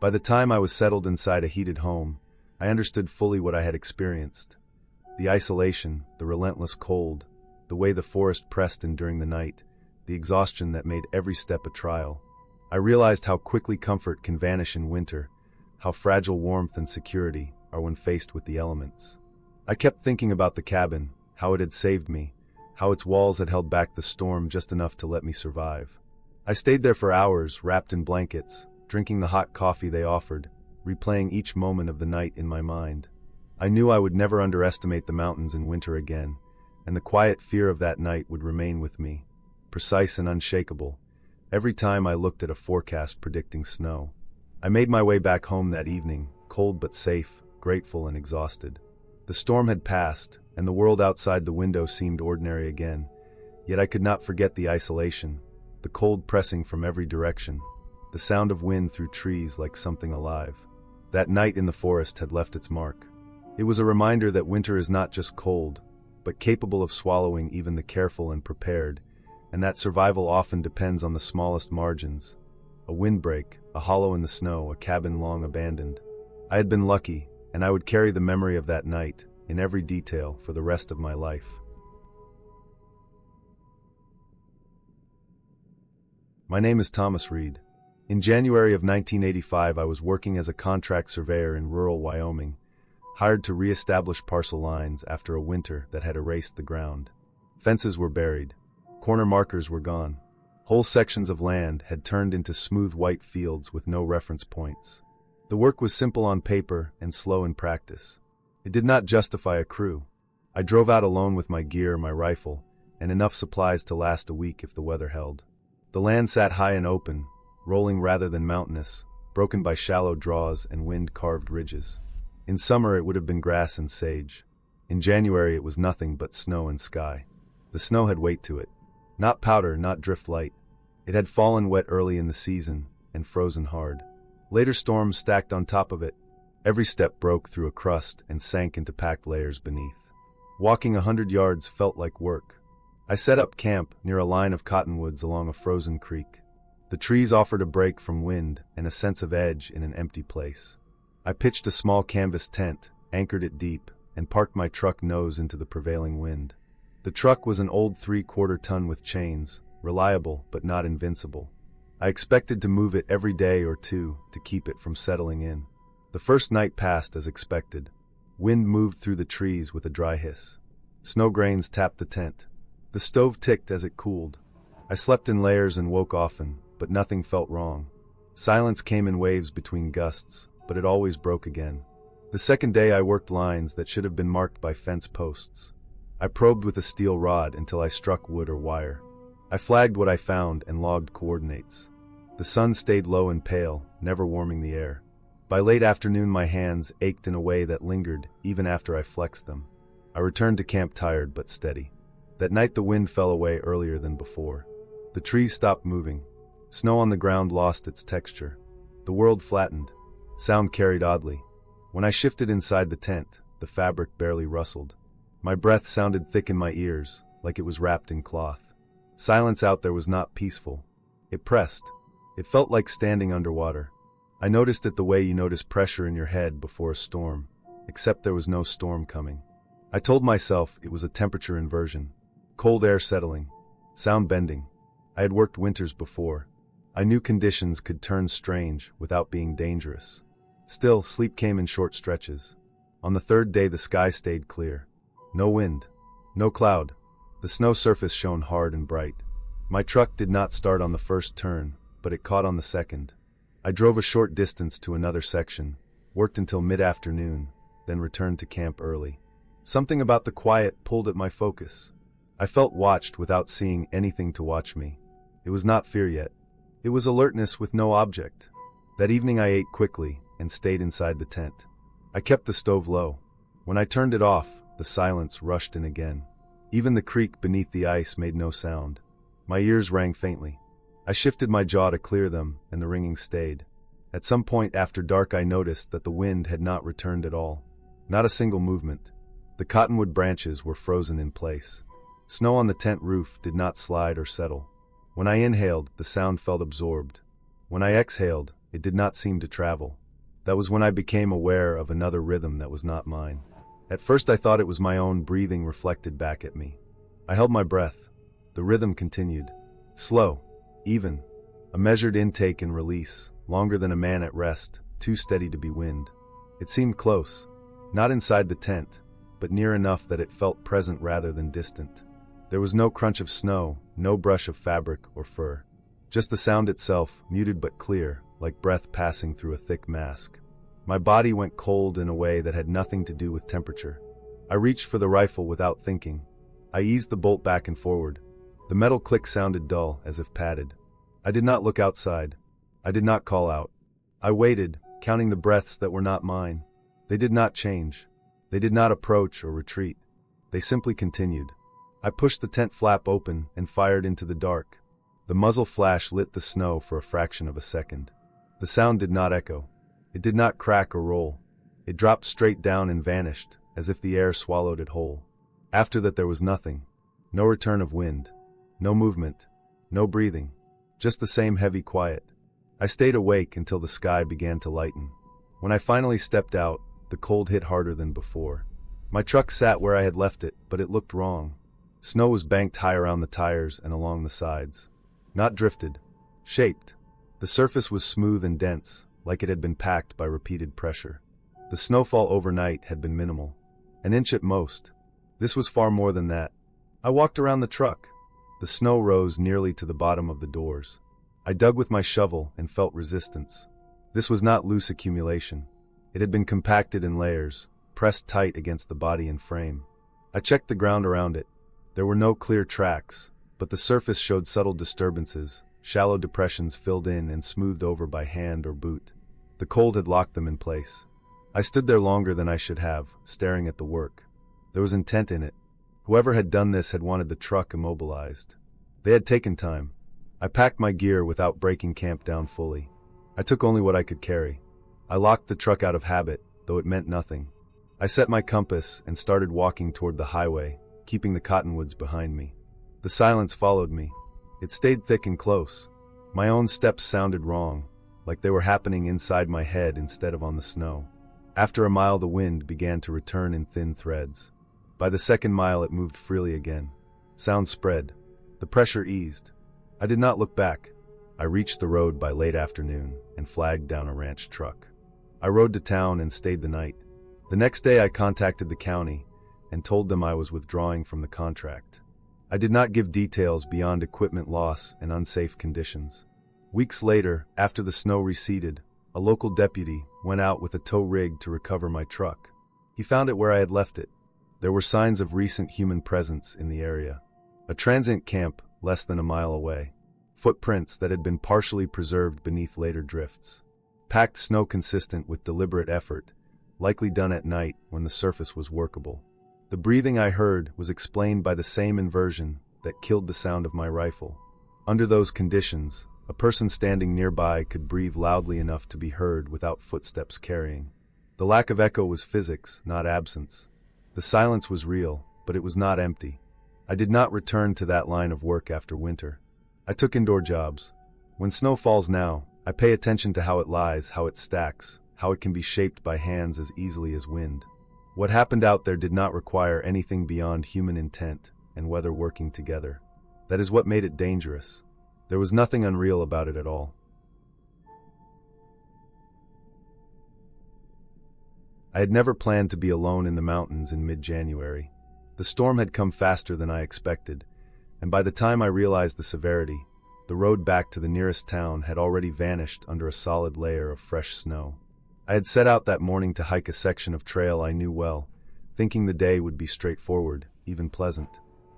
By the time I was settled inside a heated home, I understood fully what I had experienced. The isolation, the relentless cold, the way the forest pressed in during the night, the exhaustion that made every step a trial. I realized how quickly comfort can vanish in winter, how fragile warmth and security are when faced with the elements. I kept thinking about the cabin, how it had saved me, how its walls had held back the storm just enough to let me survive. I stayed there for hours, wrapped in blankets, drinking the hot coffee they offered, replaying each moment of the night in my mind. I knew I would never underestimate the mountains in winter again, and the quiet fear of that night would remain with me, precise and unshakable, every time I looked at a forecast predicting snow. I made my way back home that evening, cold but safe, grateful and exhausted. The storm had passed, and the world outside the window seemed ordinary again, yet I could not forget the isolation, the cold pressing from every direction, the sound of wind through trees like something alive. That night in the forest had left its mark. It was a reminder that winter is not just cold, but capable of swallowing even the careful and prepared, and that survival often depends on the smallest margins. A windbreak, a hollow in the snow, a cabin long abandoned. I had been lucky, and I would carry the memory of that night, in every detail, for the rest of my life. My name is Thomas Reed. In January of 1985, I was working as a contract surveyor in rural Wyoming, hired to re-establish parcel lines after a winter that had erased the ground. Fences were buried. Corner markers were gone. Whole sections of land had turned into smooth white fields with no reference points. The work was simple on paper and slow in practice. It did not justify a crew. I drove out alone with my gear, my rifle, and enough supplies to last a week if the weather held. The land sat high and open, rolling rather than mountainous, broken by shallow draws and wind-carved ridges. In summer it would have been grass and sage. In January it was nothing but snow and sky. The snow had weight to it. Not powder, not drift light. It had fallen wet early in the season and frozen hard. Later storms stacked on top of it. Every step broke through a crust and sank into packed layers beneath. Walking 100 yards felt like work. I set up camp near a line of cottonwoods along a frozen creek. The trees offered a break from wind and a sense of edge in an empty place. I pitched a small canvas tent, anchored it deep, and parked my truck nose into the prevailing wind. The truck was an old 3/4 ton with chains, reliable but not invincible. I expected to move it every day or two to keep it from settling in. The first night passed as expected. Wind moved through the trees with a dry hiss. Snow grains tapped the tent. The stove ticked as it cooled. I slept in layers and woke often, but nothing felt wrong. Silence came in waves between gusts, but it always broke again. The second day I worked lines that should have been marked by fence posts. I probed with a steel rod until I struck wood or wire. I flagged what I found and logged coordinates. The sun stayed low and pale, never warming the air. By late afternoon my hands ached in a way that lingered even after I flexed them. I returned to camp tired but steady. That night the wind fell away earlier than before. The trees stopped moving. Snow on the ground lost its texture. The world flattened. Sound carried oddly. When I shifted inside the tent, the fabric barely rustled. My breath sounded thick in my ears, like it was wrapped in cloth. Silence out there was not peaceful. It pressed. It felt like standing underwater. I noticed it the way you notice pressure in your head before a storm, except there was no storm coming. I told myself it was a temperature inversion. Cold air settling. Sound bending. I had worked winters before. I knew conditions could turn strange without being dangerous. Still, sleep came in short stretches. On the third day the sky stayed clear. No wind. No cloud. The snow surface shone hard and bright. My truck did not start on the first turn, but it caught on the second. I drove a short distance to another section, worked until mid-afternoon, then returned to camp early. Something about the quiet pulled at my focus. I felt watched without seeing anything to watch me. It was not fear yet. It was alertness with no object. That evening I ate quickly and stayed inside the tent. I kept the stove low. When I turned it off, the silence rushed in again. Even the creak beneath the ice made no sound. My ears rang faintly. I shifted my jaw to clear them, and the ringing stayed. At some point after dark I noticed that the wind had not returned at all. Not a single movement. The cottonwood branches were frozen in place. Snow on the tent roof did not slide or settle. When I inhaled, the sound felt absorbed. When I exhaled, it did not seem to travel. That was when I became aware of another rhythm that was not mine. At first I thought it was my own breathing reflected back at me. I held my breath. The rhythm continued. Slow, even. A measured intake and release, longer than a man at rest, too steady to be wind. It seemed close. Not inside the tent, but near enough that it felt present rather than distant. There was no crunch of snow, no brush of fabric or fur. Just the sound itself, muted but clear, like breath passing through a thick mask. My body went cold in a way that had nothing to do with temperature. I reached for the rifle without thinking. I eased the bolt back and forward. The metal click sounded dull, as if padded. I did not look outside. I did not call out. I waited, counting the breaths that were not mine. They did not change. They did not approach or retreat. They simply continued. I pushed the tent flap open and fired into the dark. The muzzle flash lit the snow for a fraction of a second. The sound did not echo. It did not crack or roll. It dropped straight down and vanished, as if the air swallowed it whole. After that there was nothing. No return of wind. No movement. No breathing. Just the same heavy quiet. I stayed awake until the sky began to lighten. When I finally stepped out, the cold hit harder than before. My truck sat where I had left it, but it looked wrong. Snow was banked high around the tires and along the sides. Not drifted. Shaped. The surface was smooth and dense, like it had been packed by repeated pressure. The snowfall overnight had been minimal. An inch at most. This was far more than that. I walked around the truck. The snow rose nearly to the bottom of the doors. I dug with my shovel and felt resistance. This was not loose accumulation. It had been compacted in layers, pressed tight against the body and frame. I checked the ground around it. There were no clear tracks, but the surface showed subtle disturbances, shallow depressions filled in and smoothed over by hand or boot. The cold had locked them in place. I stood there longer than I should have, staring at the work. There was intent in it. Whoever had done this had wanted the truck immobilized. They had taken time. I packed my gear without breaking camp down fully. I took only what I could carry. I locked the truck out of habit, though it meant nothing. I set my compass and started walking toward the highway, keeping the cottonwoods behind me. The silence followed me. It stayed thick and close. My own steps sounded wrong, like they were happening inside my head instead of on the snow. After a mile the wind began to return in thin threads. By the second mile it moved freely again. Sound spread. The pressure eased. I did not look back. I reached the road by late afternoon and flagged down a ranch truck. I rode to town and stayed the night. The next day I contacted the county and told them I was withdrawing from the contract. I did not give details beyond equipment loss and unsafe conditions. Weeks later, after the snow receded, a local deputy went out with a tow rig to recover my truck. He found it where I had left it. There were signs of recent human presence in the area. A transient camp less than a mile away. Footprints that had been partially preserved beneath later drifts. Packed snow consistent with deliberate effort, likely done at night when the surface was workable. The breathing I heard was explained by the same inversion that killed the sound of my rifle. Under those conditions, a person standing nearby could breathe loudly enough to be heard without footsteps carrying. The lack of echo was physics, not absence. The silence was real, but it was not empty. I did not return to that line of work after winter. I took indoor jobs. When snow falls now, I pay attention to how it lies, how it stacks, how it can be shaped by hands as easily as wind. What happened out there did not require anything beyond human intent and weather working together. That is what made it dangerous. There was nothing unreal about it at all. I had never planned to be alone in the mountains in mid-January. The storm had come faster than I expected, and by the time I realized the severity, the road back to the nearest town had already vanished under a solid layer of fresh snow. I had set out that morning to hike a section of trail I knew well, thinking the day would be straightforward, even pleasant.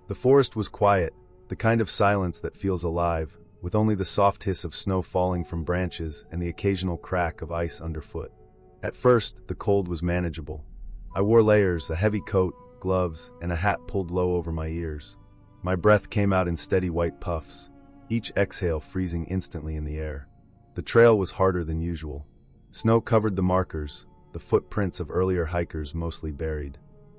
The forest was quiet, the kind of silence that feels alive, with only the soft hiss of snow falling from branches and the occasional crack of ice underfoot. At first, the cold was manageable. I wore layers, a heavy coat, gloves, and a hat pulled low over my ears. My breath came out in steady white puffs, each exhale freezing instantly in the air. The trail was harder than usual. Snow covered the markers, the footprints of earlier hikers mostly buried.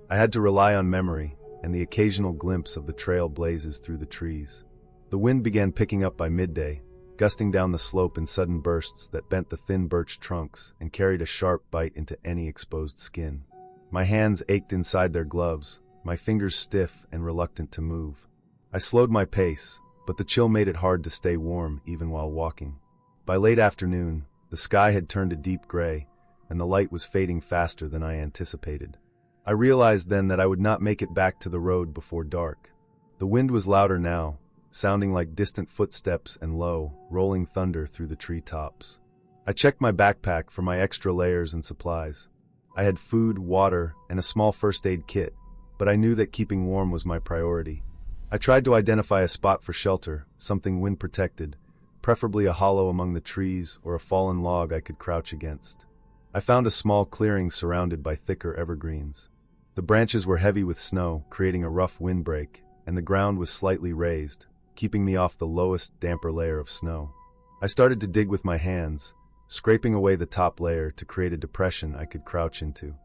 I had to rely on memory and the occasional glimpse of the trail blazes through the trees. The wind began picking up by midday, gusting down the slope in sudden bursts that bent the thin birch trunks and carried a sharp bite into any exposed skin. My hands ached inside their gloves, my fingers stiff and reluctant to move. I slowed my pace, but the chill made it hard to stay warm even while walking. By late afternoon, the sky had turned a deep gray, and the light was fading faster than I anticipated. I realized then that I would not make it back to the road before dark. The wind was louder now, sounding like distant footsteps and low, rolling thunder through the treetops. I checked my backpack for my extra layers and supplies. I had food, water, and a small first aid kit, but I knew that keeping warm was my priority. I tried to identify a spot for shelter, something wind-protected, preferably a hollow among the trees or a fallen log I could crouch against. I found a small clearing surrounded by thicker evergreens. The branches were heavy with snow, creating a rough windbreak, and the ground was slightly raised, keeping me off the lowest, damper layer of snow. I started to dig with my hands, scraping away the top layer to create a depression I could crouch into.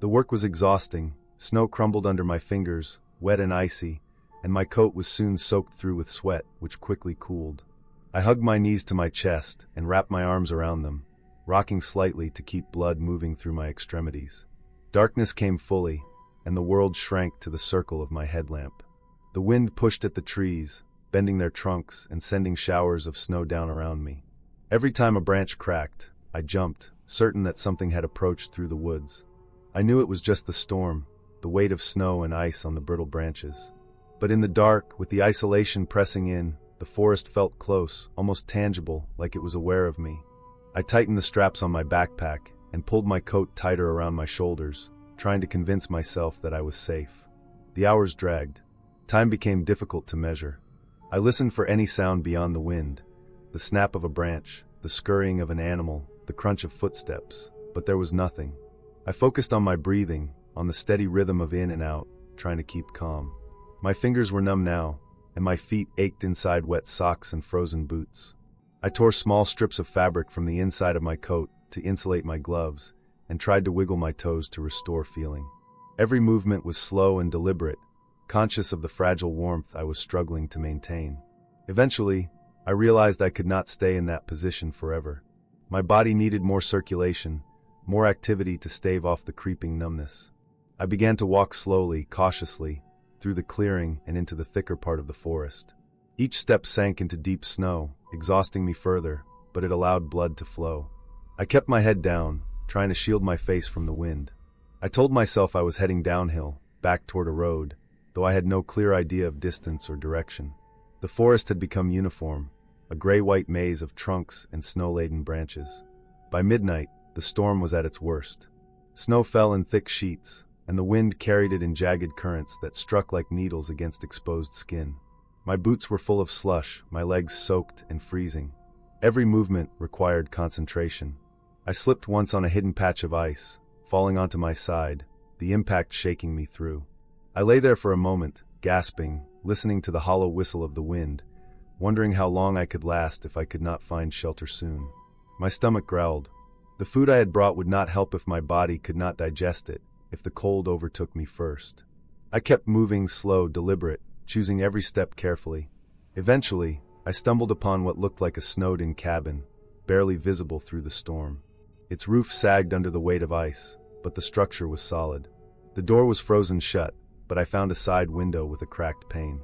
The work was exhausting. Snow crumbled under my fingers, wet and icy, and my coat was soon soaked through with sweat, which quickly cooled. I hugged my knees to my chest and wrapped my arms around them, rocking slightly to keep blood moving through my extremities. Darkness came fully, and the world shrank to the circle of my headlamp. The wind pushed at the trees, bending their trunks and sending showers of snow down around me. Every time a branch cracked, I jumped, certain that something had approached through the woods. I knew it was just the storm, the weight of snow and ice on the brittle branches. But in the dark, with the isolation pressing in, the forest felt close, almost tangible, like it was aware of me. I tightened the straps on my backpack and pulled my coat tighter around my shoulders, trying to convince myself that I was safe. The hours dragged. Time became difficult to measure. I listened for any sound beyond the wind, the snap of a branch, the scurrying of an animal, the crunch of footsteps, but there was nothing. I focused on my breathing, on the steady rhythm of in and out, trying to keep calm. My fingers were numb now, and my feet ached inside wet socks and frozen boots. I tore small strips of fabric from the inside of my coat to insulate my gloves, and tried to wiggle my toes to restore feeling. Every movement was slow and deliberate, conscious of the fragile warmth I was struggling to maintain. Eventually, I realized I could not stay in that position forever. My body needed more circulation, more activity to stave off the creeping numbness. I began to walk slowly, cautiously, through the clearing and into the thicker part of the forest. Each step sank into deep snow, exhausting me further, but it allowed blood to flow. I kept my head down, trying to shield my face from the wind. I told myself I was heading downhill, back toward a road, though I had no clear idea of distance or direction. The forest had become uniform, a gray-white maze of trunks and snow-laden branches. By midnight, the storm was at its worst. Snow fell in thick sheets, and the wind carried it in jagged currents that struck like needles against exposed skin. My boots were full of slush, my legs soaked and freezing. Every movement required concentration. I slipped once on a hidden patch of ice, falling onto my side, the impact shaking me through. I lay there for a moment, gasping, listening to the hollow whistle of the wind, wondering how long I could last if I could not find shelter soon. My stomach growled. The food I had brought would not help if my body could not digest it, if the cold overtook me first. I kept moving slow, deliberate, choosing every step carefully. Eventually, I stumbled upon what looked like a snowed-in cabin, barely visible through the storm. Its roof sagged under the weight of ice, but the structure was solid. The door was frozen shut, but I found a side window with a cracked pane.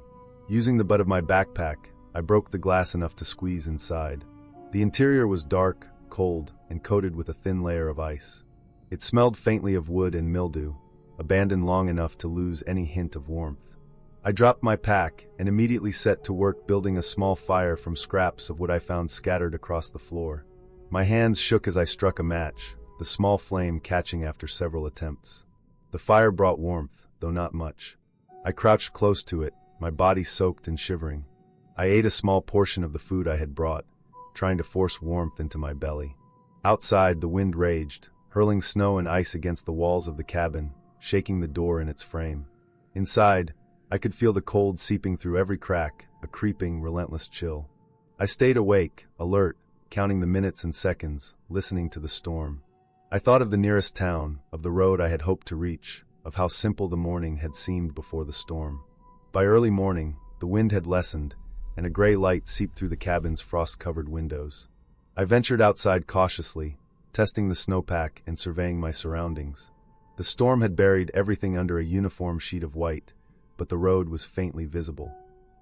Using the butt of my backpack, I broke the glass enough to squeeze inside. The interior was dark, cold, and coated with a thin layer of ice. It smelled faintly of wood and mildew, abandoned long enough to lose any hint of warmth. I dropped my pack and immediately set to work building a small fire from scraps of wood I found scattered across the floor. My hands shook as I struck a match, the small flame catching after several attempts. The fire brought warmth, though not much. I crouched close to it, my body soaked and shivering. I ate a small portion of the food I had brought, trying to force warmth into my belly. Outside, the wind raged, hurling snow and ice against the walls of the cabin, shaking the door in its frame. Inside, I could feel the cold seeping through every crack, a creeping, relentless chill. I stayed awake, alert, counting the minutes and seconds, listening to the storm. I thought of the nearest town, of the road I had hoped to reach, of how simple the morning had seemed before the storm. By early morning, the wind had lessened, and a gray light seeped through the cabin's frost-covered windows. I ventured outside cautiously, testing the snowpack and surveying my surroundings. The storm had buried everything under a uniform sheet of white, but the road was faintly visible.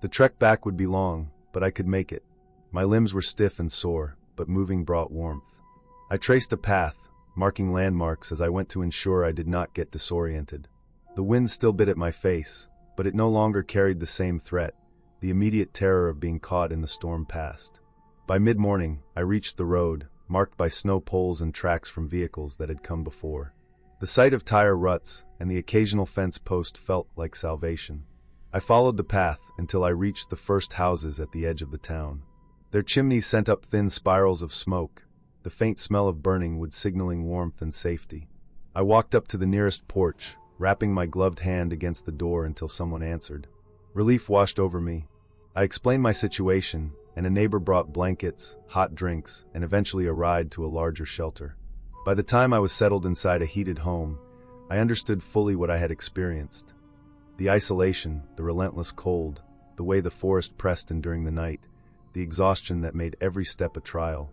The trek back would be long, but I could make it. My limbs were stiff and sore, but moving brought warmth. I traced a path, marking landmarks as I went to ensure I did not get disoriented. The wind still bit at my face, but it no longer carried the same threat. The immediate terror of being caught in the storm passed. By mid-morning, I reached the road, marked by snow poles and tracks from vehicles that had come before. The sight of tire ruts and the occasional fence post felt like salvation. I followed the path until I reached the first houses at the edge of the town. Their chimneys sent up thin spirals of smoke, the faint smell of burning wood signaling warmth and safety. I walked up to the nearest porch, wrapping my gloved hand against the door until someone answered. Relief washed over me. I explained my situation, and a neighbor brought blankets, hot drinks, and eventually a ride to a larger shelter. By the time I was settled inside a heated home, I understood fully what I had experienced. The isolation, the relentless cold, the way the forest pressed in during the night, the exhaustion that made every step a trial.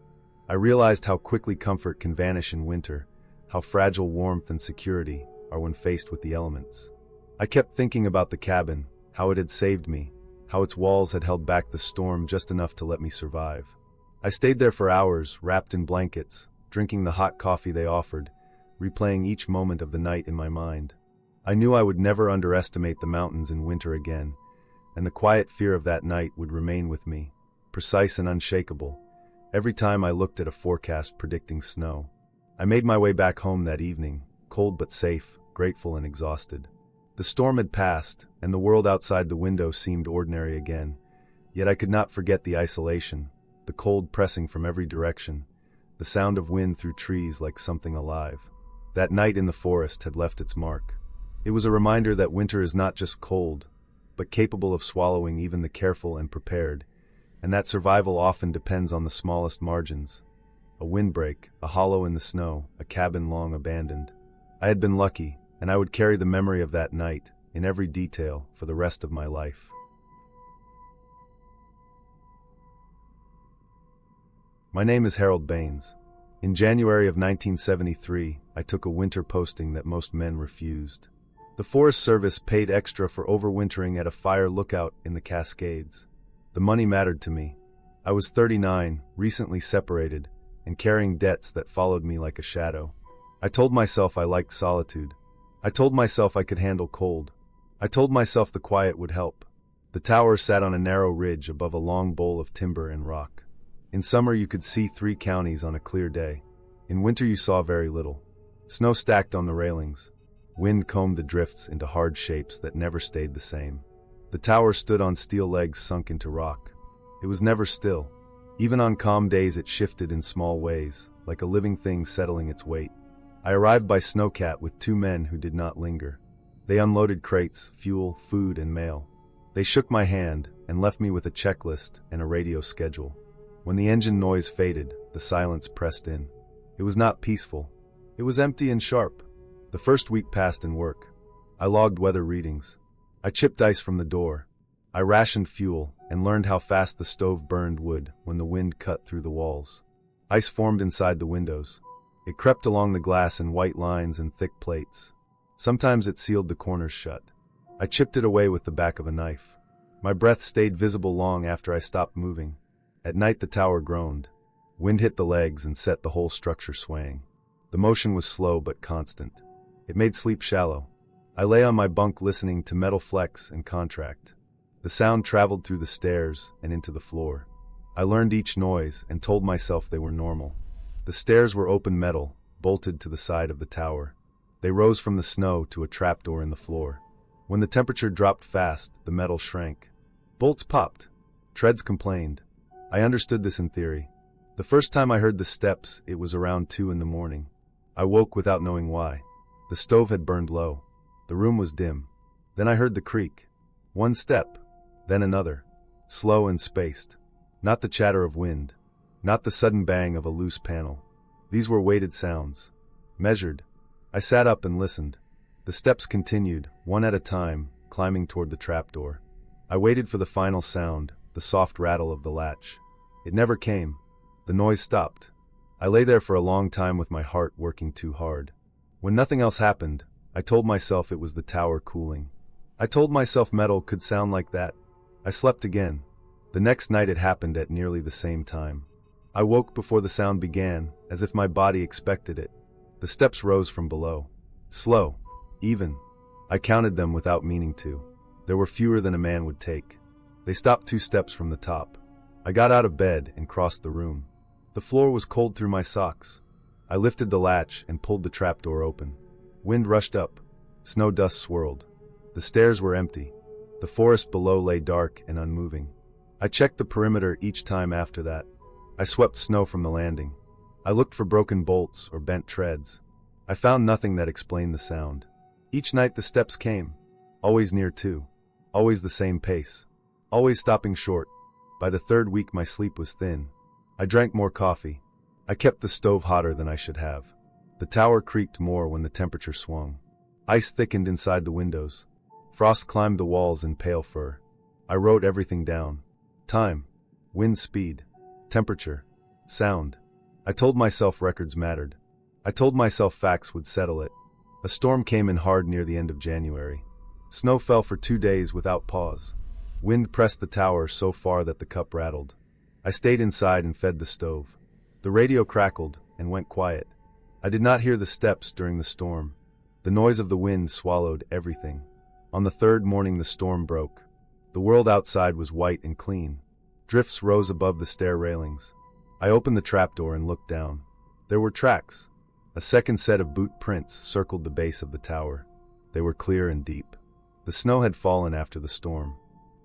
I realized how quickly comfort can vanish in winter, how fragile warmth and security are when faced with the elements. I kept thinking about the cabin, how it had saved me, how its walls had held back the storm just enough to let me survive. I stayed there for hours, wrapped in blankets, drinking the hot coffee they offered, replaying each moment of the night in my mind. I knew I would never underestimate the mountains in winter again, and the quiet fear of that night would remain with me, precise and unshakable, every time I looked at a forecast predicting snow. I made my way back home that evening, cold but safe, grateful and exhausted. The storm had passed, and the world outside the window seemed ordinary again, yet I could not forget the isolation, the cold pressing from every direction, the sound of wind through trees like something alive. That night in the forest had left its mark. It was a reminder that winter is not just cold, but capable of swallowing even the careful and prepared, and that survival often depends on the smallest margins. A windbreak, a hollow in the snow, a cabin long abandoned. I had been lucky, and I would carry the memory of that night, in every detail, for the rest of my life. My name is Harold Baines. In January of 1973, I took a winter posting that most men refused. The Forest Service paid extra for overwintering at a fire lookout in the Cascades. The money mattered to me. I was 39, recently separated, and carrying debts that followed me like a shadow. I told myself I liked solitude. I told myself I could handle cold. I told myself the quiet would help. The tower sat on a narrow ridge above a long bowl of timber and rock. In summer you could see 3 counties on a clear day. In winter you saw very little. Snow stacked on the railings. Wind combed the drifts into hard shapes that never stayed the same. The tower stood on steel legs sunk into rock. It was never still. Even on calm days it shifted in small ways, like a living thing settling its weight. I arrived by Snowcat with 2 men who did not linger. They unloaded crates, fuel, food, and mail. They shook my hand and left me with a checklist and a radio schedule. When the engine noise faded, the silence pressed in. It was not peaceful. It was empty and sharp. The first week passed in work. I logged weather readings. I chipped ice from the door. I rationed fuel and learned how fast the stove burned wood when the wind cut through the walls. Ice formed inside the windows. It crept along the glass in white lines and thick plates. Sometimes it sealed the corners shut. I chipped it away with the back of a knife. My breath stayed visible long after I stopped moving. At night the tower groaned. Wind hit the legs and set the whole structure swaying. The motion was slow but constant. It made sleep shallow. I lay on my bunk listening to metal flex and contract. The sound traveled through the stairs and into the floor. I learned each noise and told myself they were normal. The stairs were open metal, bolted to the side of the tower. They rose from the snow to a trapdoor in the floor. When the temperature dropped fast, the metal shrank. Bolts popped. Treads complained. I understood this in theory. The first time I heard the steps, it was around 2 in the morning. I woke without knowing why. The stove had burned low. The room was dim. Then I heard the creak. 1 step, then another, slow and spaced. Not the chatter of wind, not the sudden bang of a loose panel. These were weighted sounds, measured. I sat up and listened. The steps continued, one at a time, climbing toward the trapdoor. I waited for the final sound, the soft rattle of the latch. It never came. The noise stopped. I lay there for a long time with my heart working too hard. When nothing else happened, I told myself it was the tower cooling. I told myself metal could sound like that. I slept again. The next night it happened at nearly the same time. I woke before the sound began, as if my body expected it. The steps rose from below. Slow, even. I counted them without meaning to. There were fewer than a man would take. They stopped 2 steps from the top. I got out of bed and crossed the room. The floor was cold through my socks. I lifted the latch and pulled the trapdoor open. Wind rushed up. Snow dust swirled. The stairs were empty. The forest below lay dark and unmoving. I checked the perimeter each time after that. I swept snow from the landing. I looked for broken bolts or bent treads. I found nothing that explained the sound. Each night the steps came. Always near 2. Always the same pace. Always stopping short. By the 3rd week my sleep was thin. I drank more coffee. I kept the stove hotter than I should have. The tower creaked more when the temperature swung. Ice thickened inside the windows. Frost climbed the walls in pale fur. I wrote everything down. Time, wind speed, temperature, sound. I told myself records mattered. I told myself facts would settle it. A storm came in hard near the end of January. Snow fell for 2 days without pause. Wind pressed the tower so far that the cup rattled. I stayed inside and fed the stove. The radio crackled and went quiet. I did not hear the steps during the storm. The noise of the wind swallowed everything. On the 3rd morning the storm broke. The world outside was white and clean. Drifts rose above the stair railings. I opened the trapdoor and looked down. There were tracks. A second set of boot prints circled the base of the tower. They were clear and deep. The snow had fallen after the storm.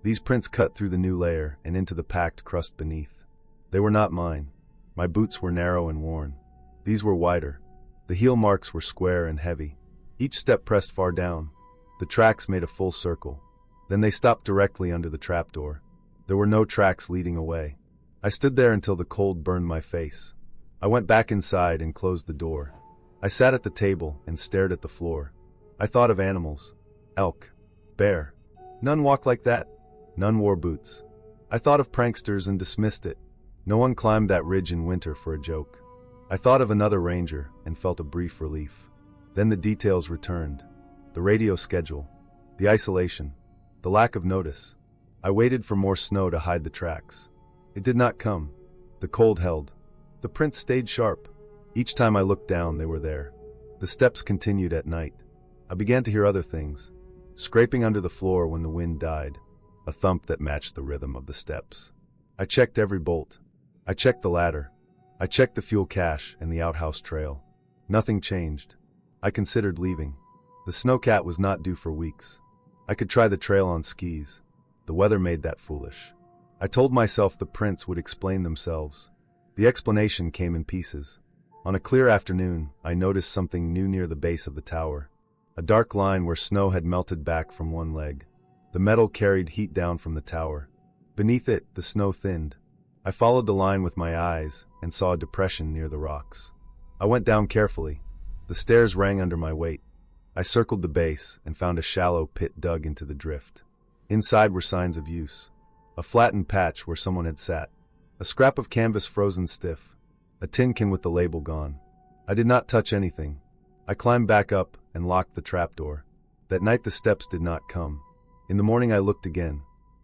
These prints cut through the new layer and into the packed crust beneath. They were not mine. My boots were narrow and worn. These were wider. The heel marks were square and heavy. Each step pressed far down. The tracks made a full circle. Then they stopped directly under the trapdoor. There were no tracks leading away. I stood there until the cold burned my face. I went back inside and closed the door. I sat at the table and stared at the floor. I thought of animals. Elk. Bear. None walked like that. None wore boots. I thought of pranksters and dismissed it. No one climbed that ridge in winter for a joke. I thought of another ranger and felt a brief relief. Then the details returned. the radio schedule, the isolation, the lack of notice. I waited for more snow to hide the tracks. It did not come. The cold held. The prints stayed sharp. Each time I looked down, they were there. The steps continued at night. I began to hear other things. Scraping under the floor when the wind died. A thump that matched the rhythm of the steps. I checked every bolt. I checked the ladder. I checked the fuel cache and the outhouse trail. Nothing changed. I considered leaving. The snowcat was not due for weeks. I could try the trail on skis. The weather made that foolish. I told myself the prints would explain themselves. The explanation came in pieces. On a clear afternoon, I noticed something new near the base of the tower. A dark line where snow had melted back from one leg. The metal carried heat down from the tower. Beneath it, the snow thinned. I followed the line with my eyes and saw a depression near the rocks. I went down carefully. The stairs rang under my weight. I circled the base and found a shallow pit dug into the drift. Inside were signs of use. A flattened patch where someone had sat. A scrap of canvas frozen stiff. A tin can with the label gone. I did not touch anything. I climbed back up and locked the trapdoor. That night the steps did not come. In the morning I looked again.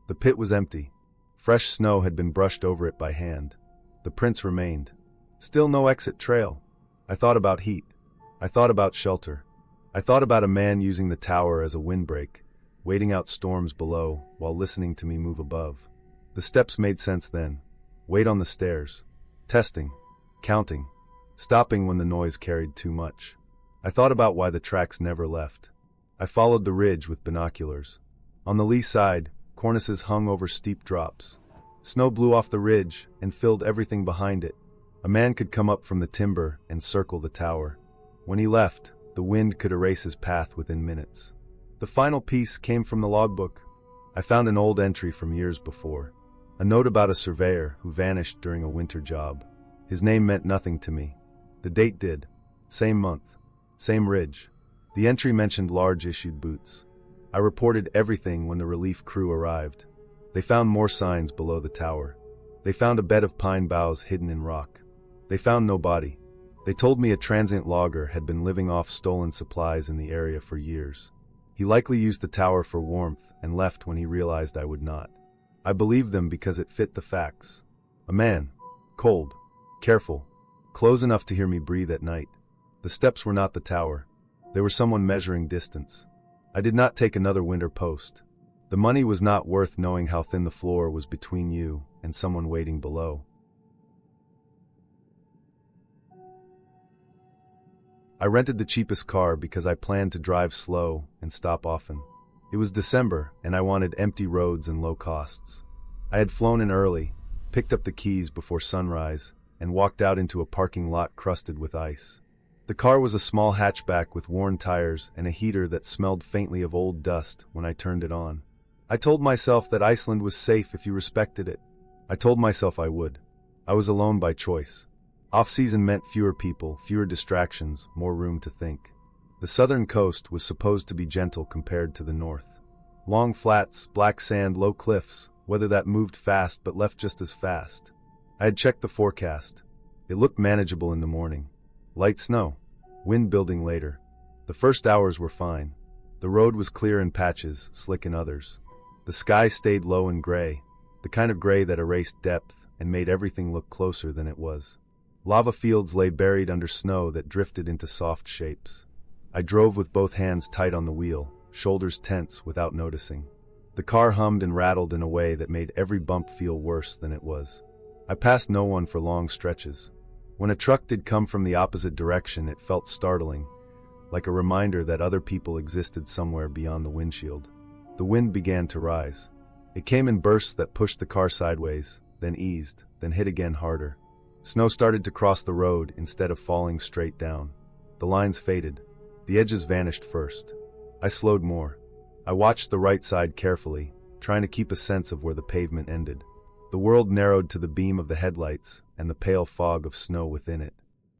The pit was empty. Fresh snow had been brushed over it by hand. The prints remained. Still no exit trail. I thought about heat. I thought about shelter. I thought about a man using the tower as a windbreak, waiting out storms below while listening to me move above. The steps made sense then. Wait on the stairs. Testing. Counting. Stopping when the noise carried too much. I thought about why the tracks never left. I followed the ridge with binoculars. On the lee side, cornices hung over steep drops. Snow blew off the ridge and filled everything behind it. A man could come up from the timber and circle the tower. When he left, the wind could erase his path within minutes. The final piece came from the logbook. I found an old entry from years before. A note about a surveyor who vanished during a winter job. His name meant nothing to me. The date did. Same month. Same ridge. The entry mentioned large issued boots. I reported everything when the relief crew arrived. They found more signs below the tower. They found a bed of pine boughs hidden in rock. They found no body. They told me a transient logger had been living off stolen supplies in the area for years. He likely used the tower for warmth and left when he realized I would not. I believed them because it fit the facts. A man. Cold. Careful. Close enough to hear me breathe at night. The steps were not the tower. They were someone measuring distance. I did not take another winter post. The money was not worth knowing how thin the floor was between you and someone waiting below. I rented the cheapest car because I planned to drive slow and stop often. It was December, and I wanted empty roads and low costs. I had flown in early, picked up the keys before sunrise, and walked out into a parking lot crusted with ice. The car was a small hatchback with worn tires and a heater that smelled faintly of old dust when I turned it on. I told myself that Iceland was safe if you respected it. I told myself I would. I was alone by choice. Off-season meant fewer people, fewer distractions, more room to think. The southern coast was supposed to be gentle compared to the north. Long flats, black sand, low cliffs, weather that moved fast but left just as fast. I had checked the forecast. It looked manageable in the morning. Light snow. Wind building later. The first hours were fine. The road was clear in patches, slick in others. The sky stayed low and gray, the kind of gray that erased depth and made everything look closer than it was. Lava fields lay buried under snow that drifted into soft shapes. I drove with both hands tight on the wheel, shoulders tense without noticing. The car hummed and rattled in a way that made every bump feel worse than it was. I passed no one for long stretches. When a truck did come from the opposite direction, it felt startling, like a reminder that other people existed somewhere beyond the windshield. The wind began to rise. It came in bursts that pushed the car sideways, then eased, then hit again harder. Snow started to cross the road instead of falling straight down. The lines faded. The edges vanished first. I slowed more. I watched the right side carefully, trying to keep a sense of where the pavement ended. The world narrowed to the beam of the headlights and the pale fog of snow within it.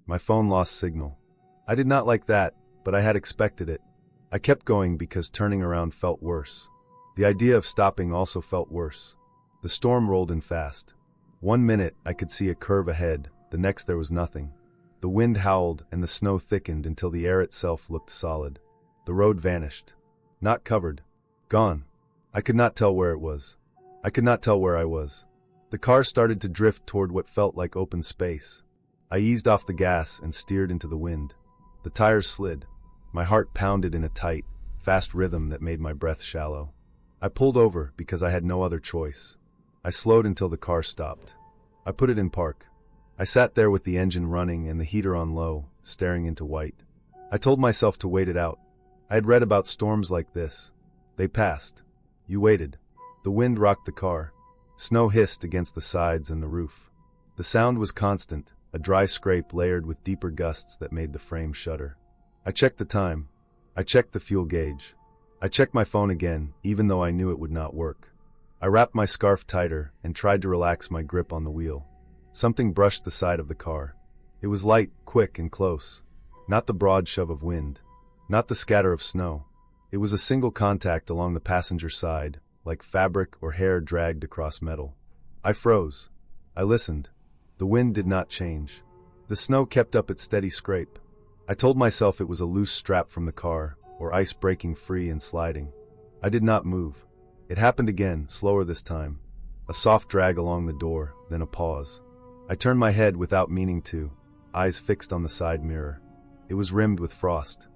My phone lost signal. I did not like that, but I had expected it. I kept going because turning around felt worse. The idea of stopping also felt worse. The storm rolled in fast. 1 minute I could see a curve ahead, the next there was nothing. The wind howled and the snow thickened until the air itself looked solid. The road vanished. Not covered. Gone. I could not tell where it was. I could not tell where I was. The car started to drift toward what felt like open space. I eased off the gas and steered into the wind. The tires slid. My heart pounded in a tight, fast rhythm that made my breath shallow. I pulled over because I had no other choice. I slowed until the car stopped. I put it in park. I sat there with the engine running and the heater on low, staring into white. I told myself to wait it out. I had read about storms like this. They passed. You waited. The wind rocked the car. Snow hissed against the sides and the roof. The sound was constant, a dry scrape layered with deeper gusts that made the frame shudder. I checked the time. I checked the fuel gauge. I checked my phone again, even though I knew it would not work. I wrapped my scarf tighter and tried to relax my grip on the wheel. Something brushed the side of the car. It was light, quick, and close. Not the broad shove of wind. Not the scatter of snow. It was a single contact along the passenger side, like fabric or hair dragged across metal. I froze. I listened. The wind did not change. The snow kept up its steady scrape. I told myself it was a loose strap from the car, or ice breaking free and sliding. I did not move. It happened again, slower this time. A soft drag along the door, then a pause. I turned my head without meaning to, eyes fixed on the side mirror. It was rimmed with frost.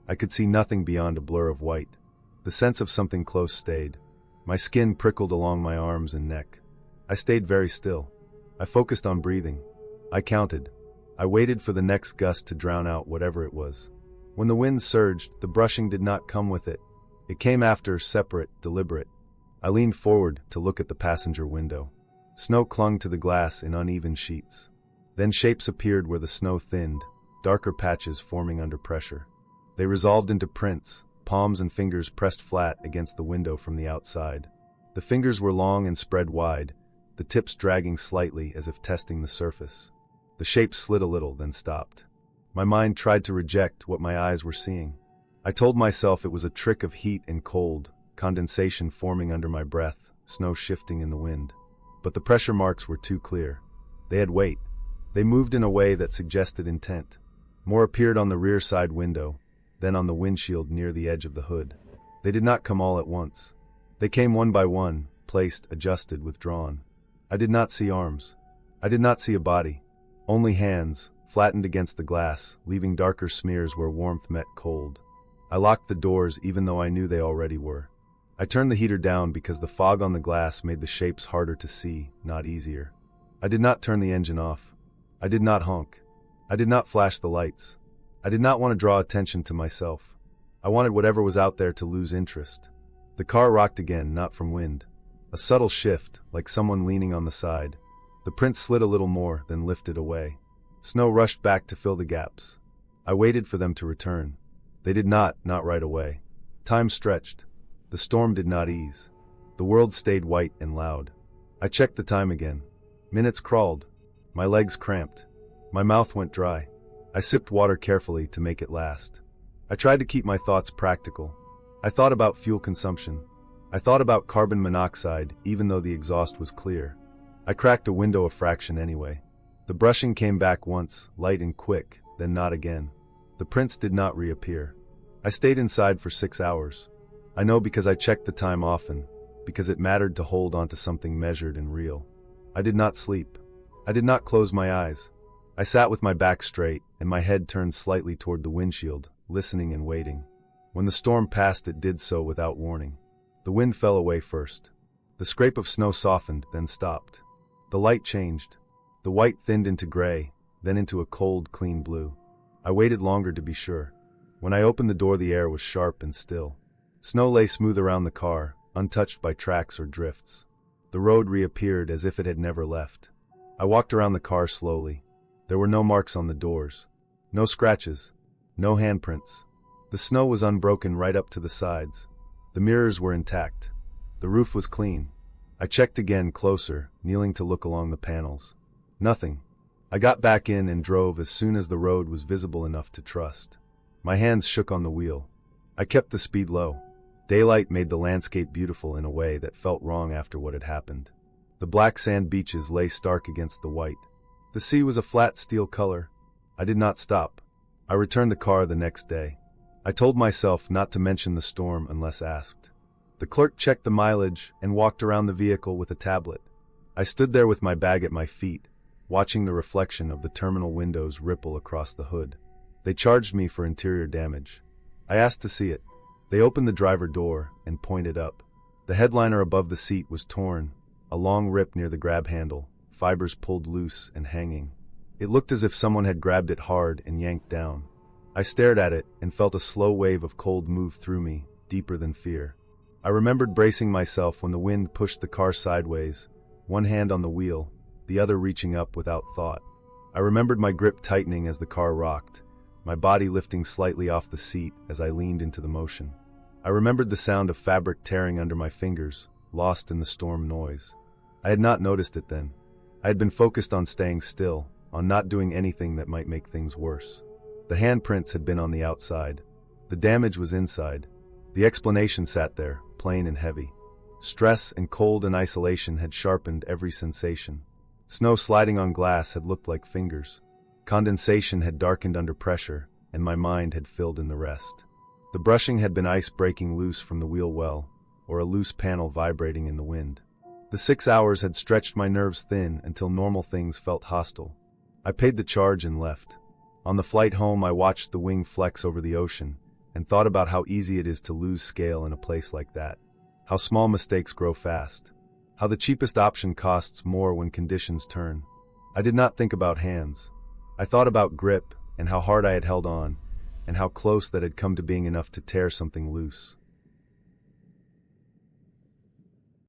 I could see nothing beyond a blur of white. The sense of something close stayed. My skin prickled along my arms and neck. I stayed very still. I focused on breathing. I counted. I waited for the next gust to drown out whatever it was. When the wind surged, the brushing did not come with it. It came after, separate, deliberate. I leaned forward to look at the passenger window. Snow clung to the glass in uneven sheets. Then shapes appeared where the snow thinned, darker patches forming under pressure. They resolved into prints, palms and fingers pressed flat against the window from the outside. The fingers were long and spread wide, the tips dragging slightly as if testing the surface. The shape slid a little, then stopped. My mind tried to reject what my eyes were seeing. I told myself it was a trick of heat and cold, condensation forming under my breath, snow shifting in the wind. But the pressure marks were too clear. They had weight. They moved in a way that suggested intent. More appeared on the rear side window, then on the windshield near the edge of the hood. They did not come all at once. They came one by one, placed, adjusted, withdrawn. I did not see arms. I did not see a body. Only hands, flattened against the glass, leaving darker smears where warmth met cold. I locked the doors even though I knew they already were. I turned the heater down because the fog on the glass made the shapes harder to see, not easier. I did not turn the engine off. I did not honk. I did not flash the lights. I did not want to draw attention to myself. I wanted whatever was out there to lose interest. The car rocked again, not from wind. A subtle shift, like someone leaning on the side. The print slid a little more, then lifted away. Snow rushed back to fill the gaps. I waited for them to return. They did not right away. Time stretched. The storm did not ease. The world stayed white and loud. I checked the time again. Minutes crawled. My legs cramped. My mouth went dry. I sipped water carefully to make it last. I tried to keep my thoughts practical. I thought about fuel consumption. I thought about carbon monoxide, even though the exhaust was clear. I cracked a window a fraction anyway. The brushing came back once, light and quick, then not again. The prints did not reappear. I stayed inside for 6 hours. I know because I checked the time often, because it mattered to hold onto something measured and real. I did not sleep. I did not close my eyes. I sat with my back straight and my head turned slightly toward the windshield, listening and waiting. When the storm passed, it did so without warning. The wind fell away first. The scrape of snow softened, then stopped. The light changed. The white thinned into gray, then into a cold, clean blue. I waited longer to be sure. When I opened the door, the air was sharp and still. Snow lay smooth around the car, untouched by tracks or drifts. The road reappeared as if it had never left. I walked around the car slowly. There were no marks on the doors. No scratches. No handprints. The snow was unbroken right up to the sides. The mirrors were intact. The roof was clean. I checked again, closer, kneeling to look along the panels. Nothing. I got back in and drove as soon as the road was visible enough to trust. My hands shook on the wheel. I kept the speed low. Daylight made the landscape beautiful in a way that felt wrong after what had happened. The black sand beaches lay stark against the white. The sea was a flat steel color. I did not stop. I returned the car the next day. I told myself not to mention the storm unless asked. The clerk checked the mileage and walked around the vehicle with a tablet. I stood there with my bag at my feet, watching the reflection of the terminal windows ripple across the hood. They charged me for interior damage. I asked to see it. They opened the driver door and pointed up. The headliner above the seat was torn, a long rip near the grab handle, fibers pulled loose and hanging. It looked as if someone had grabbed it hard and yanked down. I stared at it and felt a slow wave of cold move through me, deeper than fear. I remembered bracing myself when the wind pushed the car sideways, one hand on the wheel, the other reaching up without thought. I remembered my grip tightening as the car rocked, my body lifting slightly off the seat as I leaned into the motion. I remembered the sound of fabric tearing under my fingers, lost in the storm noise. I had not noticed it then. I had been focused on staying still, on not doing anything that might make things worse. The handprints had been on the outside. The damage was inside. The explanation sat there, plain and heavy. Stress and cold and isolation had sharpened every sensation. Snow sliding on glass had looked like fingers. Condensation had darkened under pressure, and my mind had filled in the rest. The brushing had been ice breaking loose from the wheel well, or a loose panel vibrating in the wind. The 6 hours had stretched my nerves thin until normal things felt hostile. I paid the charge and left. On the flight home, I watched the wing flex over the ocean and thought about how easy it is to lose scale in a place like that. How small mistakes grow fast. How the cheapest option costs more when conditions turn. I did not think about hands. I thought about grip and how hard I had held on, and how close that had come to being enough to tear something loose.